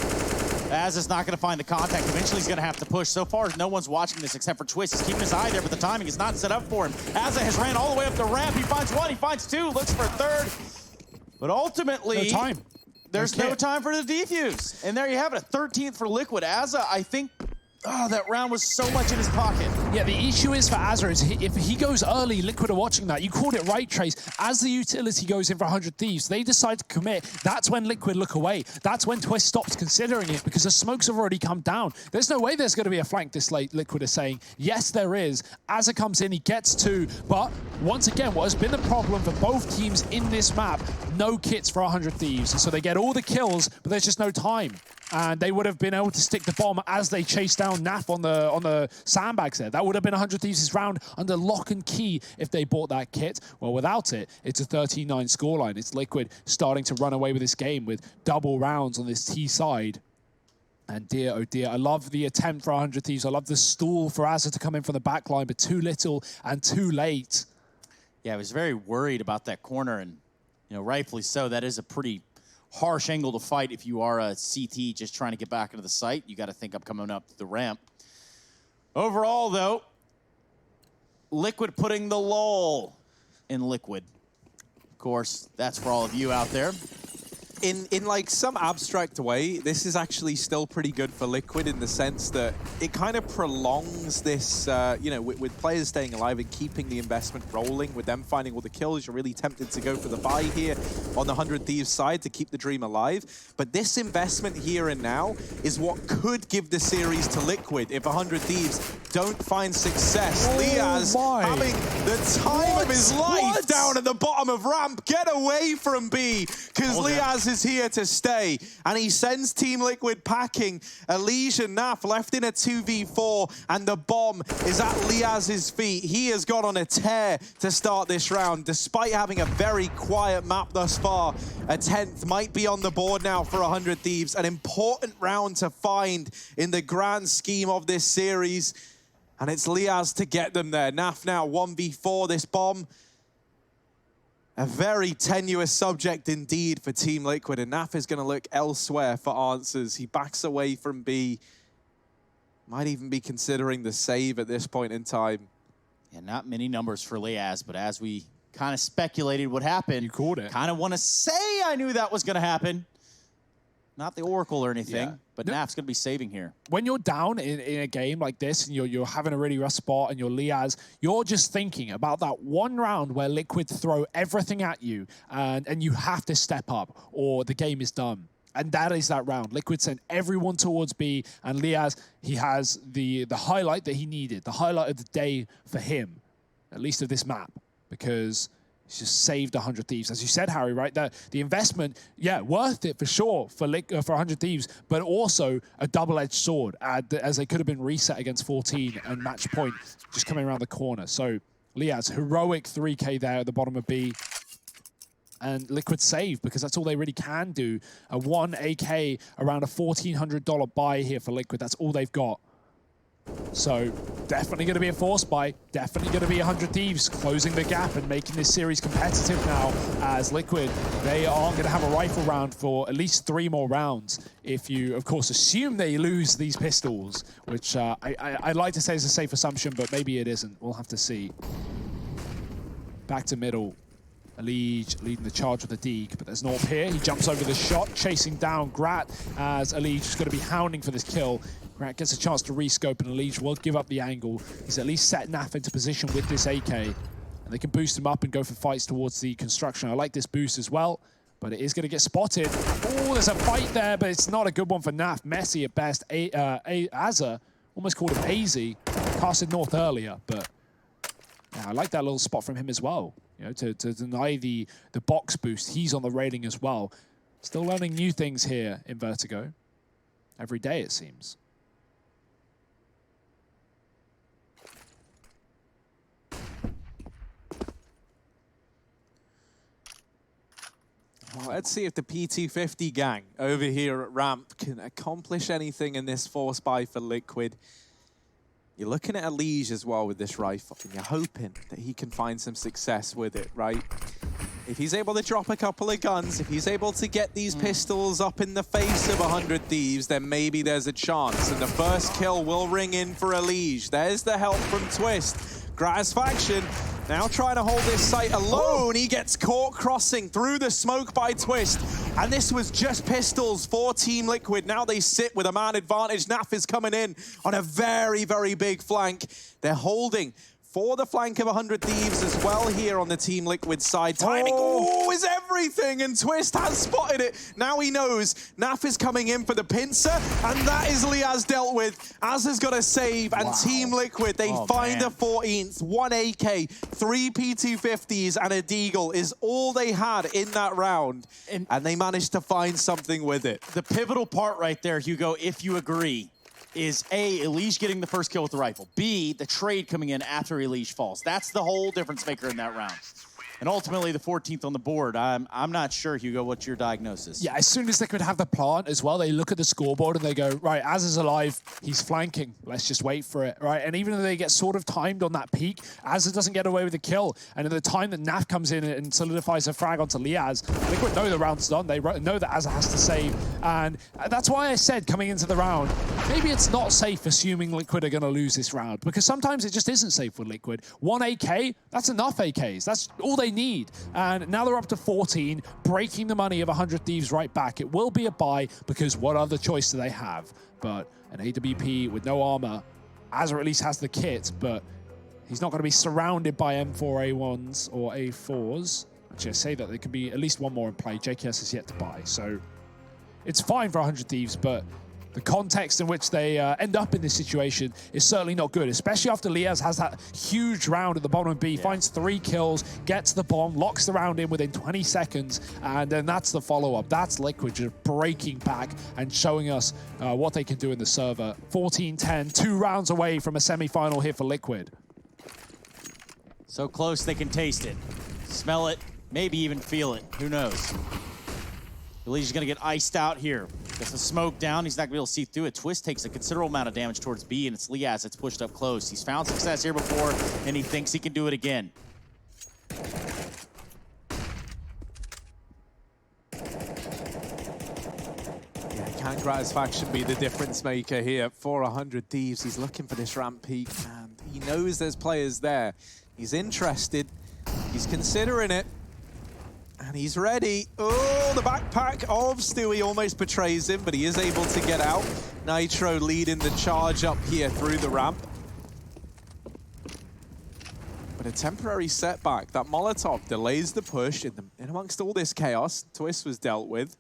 Azza's not going to find the contact. Eventually he's going to have to push. So far, no one's watching this except for Twist. He's keeping his eye there, but the timing is not set up for him. Azza has ran all the way up the ramp. He finds 1, he finds 2, looks for a 3rd. But ultimately, no time. There's no time for the defuse. And there you have it, a 13th for Liquid. Azza, I think, that round was so much in his pocket. Yeah, the issue is for Azza is if he goes early, Liquid are watching that. You called it right, Trace. As the utility goes in for 100 Thieves, they decide to commit. That's when Liquid look away. That's when Twist stops considering it because the smokes have already come down. There's no way there's going to be a flank this late, Liquid is saying. Yes, there is. Azza comes in, he gets 2. But once again, what has been the problem for both teams in this map, no kits for 100 Thieves. So they get all the kills, but there's just no time. And they would have been able to stick the bomb as they chase down Naf on the sandbags there. That would have been 100 Thieves' round under lock and key if they bought that kit. Well, without it, it's a 13-9 scoreline. It's Liquid starting to run away with this game with double rounds on this T side. And dear, oh dear, I love the attempt for 100 Thieves. I love the stall for Azza to come in from the back line, but too little and too late. Yeah, I was very worried about that corner, and rightfully so. That is a pretty harsh angle to fight if you are a CT just trying to get back into the site. You got to think I'm coming up the ramp. Overall, though, Liquid putting the lull in Liquid. Of course, that's for all of you out there. In like some abstract way, this is actually still pretty good for Liquid in the sense that it kind of prolongs this, with players staying alive and keeping the investment rolling, with them finding all the kills. You're really tempted to go for the buy here on the 100 Thieves side to keep the dream alive. But this investment here and now is what could give the series to Liquid if 100 Thieves don't find success. Oh Liaz my. having the time of his life down at the bottom of ramp. Get away from B, because Liaz is here to stay. And he sends Team Liquid packing. Elige and Naf left in a 2v4, and the bomb is at Liaz's feet. He has gone on a tear to start this round, despite having a very quiet map thus far. A 10th might be on the board now for 100 Thieves. An important round to find in the grand scheme of this series. And it's Liaz to get them there. Naf now 1v4 this bomb. A very tenuous subject indeed for Team Liquid. And Naf is going to look elsewhere for answers. He backs away from B. Might even be considering the save at this point in time. Yeah, not many numbers for Liaz, but as we kind of speculated what happened. You called it. Kind of want to say I knew that was going to happen. Not the Oracle or anything, but Naf's going to be saving here. When you're down in a game like this and you're having a really rough spot and you're Liaz, you're just thinking about that one round where Liquid throw everything at you and you have to step up or the game is done. And that is that round. Liquid sent everyone towards B, and Liaz, he has the highlight that he needed, the highlight of the day for him, at least of this map, because he's just saved 100 Thieves. As you said, Harry, right? The investment, yeah, worth it for sure for 100 Thieves, but also a double-edged sword, as they could have been reset against 14 and match point just coming around the corner. So Liaz, heroic 3K there at the bottom of B. And Liquid save, because that's all they really can do. A 1 AK, around a $1,400 buy here for Liquid. That's all they've got. So definitely going to be a force buy. Definitely going to be 100 Thieves closing the gap and making this series competitive now as Liquid. They are going to have a rifle round for at least 3 more rounds. If you, of course, assume they lose these pistols, which I'd like to say is a safe assumption, but maybe it isn't. We'll have to see. Back to middle. Elige leading the charge with a Deeg, but there's North here. He jumps over the shot, chasing down Grat as Elige is going to be hounding for this kill. Grat gets a chance to rescope, and Elige will give up the angle. He's at least set Naf into position with this AK, and they can boost him up and go for fights towards the construction. I like this boost as well, but it is going to get spotted. Oh, there's a fight there, but it's not a good one for Naf. Messy at best. Azza, almost called him AZ, casted North earlier, but yeah, I like that little spot from him as well. You know, to deny the box boost. He's on the railing as well. Still learning new things here in Vertigo. Every day, it seems. Well, let's see if the PT50 gang over here at ramp can accomplish anything in this force buy for Liquid. You're looking at Elige as well with this rifle, and you're hoping that he can find some success with it, right? If he's able to drop a couple of guns, if he's able to get these pistols up in the face of 100 Thieves, then maybe there's a chance. And the first kill will ring in for Elige. There's the help from Twist. Gratisfaction now trying to hold this site alone. He gets caught crossing through the smoke by Twist. And this was just pistols for Team Liquid. Now they sit with a man advantage. Naf is coming in on a very, very big flank. They're holding for the flank of 100 Thieves as well here on the Team Liquid side. Timing is everything, and Twist has spotted it. Now he knows Naf is coming in for the pincer, and that is Liaz dealt with. Az has got a save, and Team Liquid, they find a 14th, 1 AK, 3 P250s, and a Deagle is all they had in that round, and they managed to find something with it. The pivotal part right there, Hugo, if you agree, is A, Elige getting the first kill with the rifle. B, the trade coming in after Elige falls. That's the whole difference maker in that round. And ultimately, the 14th on the board. I'm not sure, Hugo, what's your diagnosis? Yeah, as soon as they could have the plant as well, they look at the scoreboard and they go, right, Az is alive, he's flanking, let's just wait for it, right? And even though they get sort of timed on that peak, Az doesn't get away with the kill. And at the time that Naf comes in and solidifies a frag onto Liaz, Liquid know the round's done. They know that Az has to save. And that's why I said coming into the round, maybe it's not safe assuming Liquid are going to lose this round, because sometimes it just isn't safe with Liquid. 1 AK, that's enough AKs. That's all they need. And now they're up to 14, breaking the money of 100 Thieves right back. It will be a buy, because what other choice do they have? But an AWP with no armor, Az at least has the kit, but he's not going to be surrounded by M4A1s or A4s. Actually, I say that there could be at least one more in play. JKS is yet to buy, so it's fine for 100 Thieves, but the context in which they end up in this situation is certainly not good, especially after Liaz has that huge round at the bottom of B, finds 3 kills, gets the bomb, locks the round in within 20 seconds, and then that's the follow-up. That's Liquid just breaking back and showing us what they can do in the server. 14-10, 2 rounds away from a semi-final here for Liquid. So close they can taste it, smell it, maybe even feel it. Who knows? Elijah's gonna get iced out here. Gets the smoke down. He's not gonna be able to see through it. Twist takes a considerable amount of damage towards B, and it's Liaz that's pushed up close. He's found success here before, and he thinks he can do it again. Yeah, can Gratisfaction be the difference maker here for 100 Thieves? He's looking for this ramp peak, and he knows there's players there. He's interested. He's considering it. And he's ready. Oh, the backpack of Stewie almost betrays him, but he is able to get out. Nitro leading the charge up here through the ramp. But a temporary setback. That Molotov delays the push in amongst all this chaos. Twist was dealt with.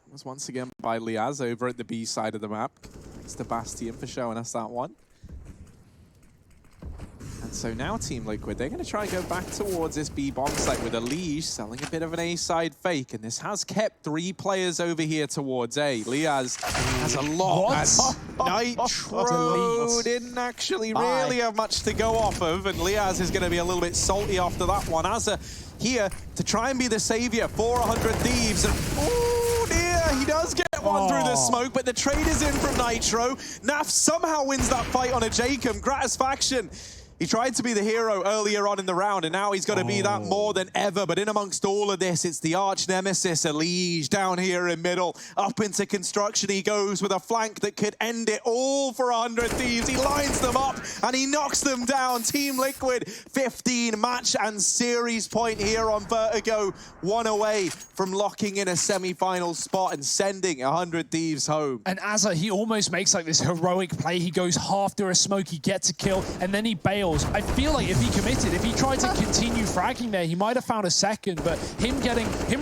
That was once again by Liaz over at the B side of the map. Thanks to Bastion for showing us that one. And so now Team Liquid, they're going to try and go back towards this B bomb site with Elige selling a bit of an A-side fake. And this has kept 3 players over here towards A. Liaz has a lot. Nitro didn't actually really have much to go off of. And Liaz is going to be a little bit salty after that one. Asa here to try and be the savior for 100 Thieves. And oh dear, he does get one through the smoke, but the trade is in from Nitro. Naf somehow wins that fight on a Jacob. Gratisfaction. He tried to be the hero earlier on in the round, and now he's got to be that more than ever. But in amongst all of this, it's the arch nemesis, Elige, down here in middle. Up into construction he goes with a flank that could end it all for 100 Thieves. He lines them up, and he knocks them down. Team Liquid, 15 match and series point here on Vertigo. 1 away from locking in a semi-final spot and sending 100 Thieves home. And Asa, he almost makes like this heroic play. He goes half through a smoke, he gets a kill, and then he bails. I feel like if he committed, if he tried to continue fragging there, he might have found a second, but him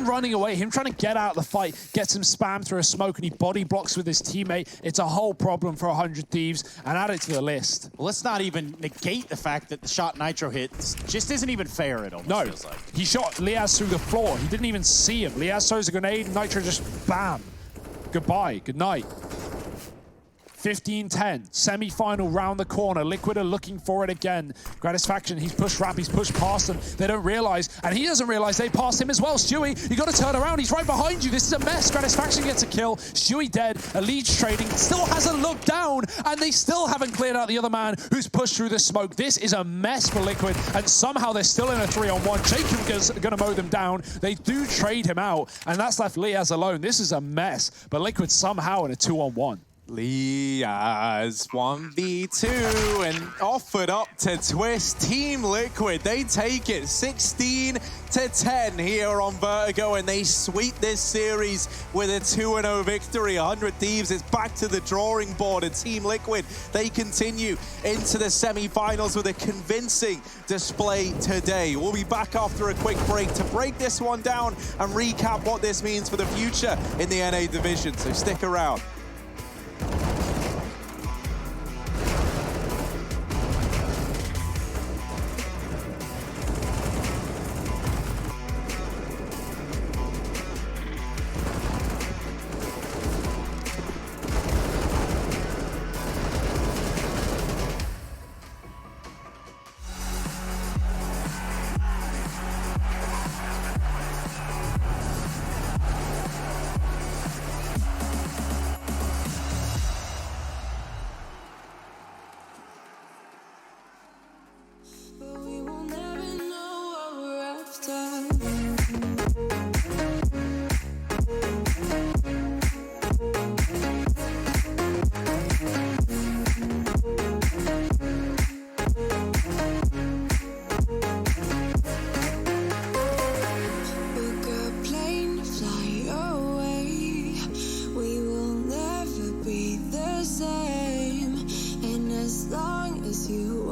running away, him trying to get out of the fight, gets him spammed through a smoke, and he body blocks with his teammate. It's a whole problem for 100 Thieves, and add it to the list. Well, let's not even negate the fact that the shot Nitro hit just isn't even fair, it almost feels like. He shot Liaz through the floor. He didn't even see him. Liaz throws a grenade, Nitro just bam. Goodbye, good night. 15-10, semi-final round the corner. Liquid are looking for it again. Gratisfaction, he's pushed Rap, he's pushed past them. They don't realize, and he doesn't realize they passed him as well. Stewie, you got to turn around. He's right behind you. This is a mess. Gratisfaction gets a kill. Stewie dead. Elige trading, still hasn't looked down, and they still haven't cleared out the other man who's pushed through the smoke. This is a mess for Liquid, and somehow they're still in a 3-on-1. Jacob is going to mow them down. They do trade him out, and that's left Liaz alone. This is a mess, but Liquid somehow in a 2-on-1. Liaz 1v2 and offered up to Twist. Team Liquid, they take it 16-10 here on Vertigo, and they sweep this series with a 2-0 victory. 100 Thieves is back to the drawing board, and Team Liquid, they continue into the semi-finals with a convincing display today. We'll be back after a quick break to break this one down and recap what this means for the future in the NA division, so stick around. You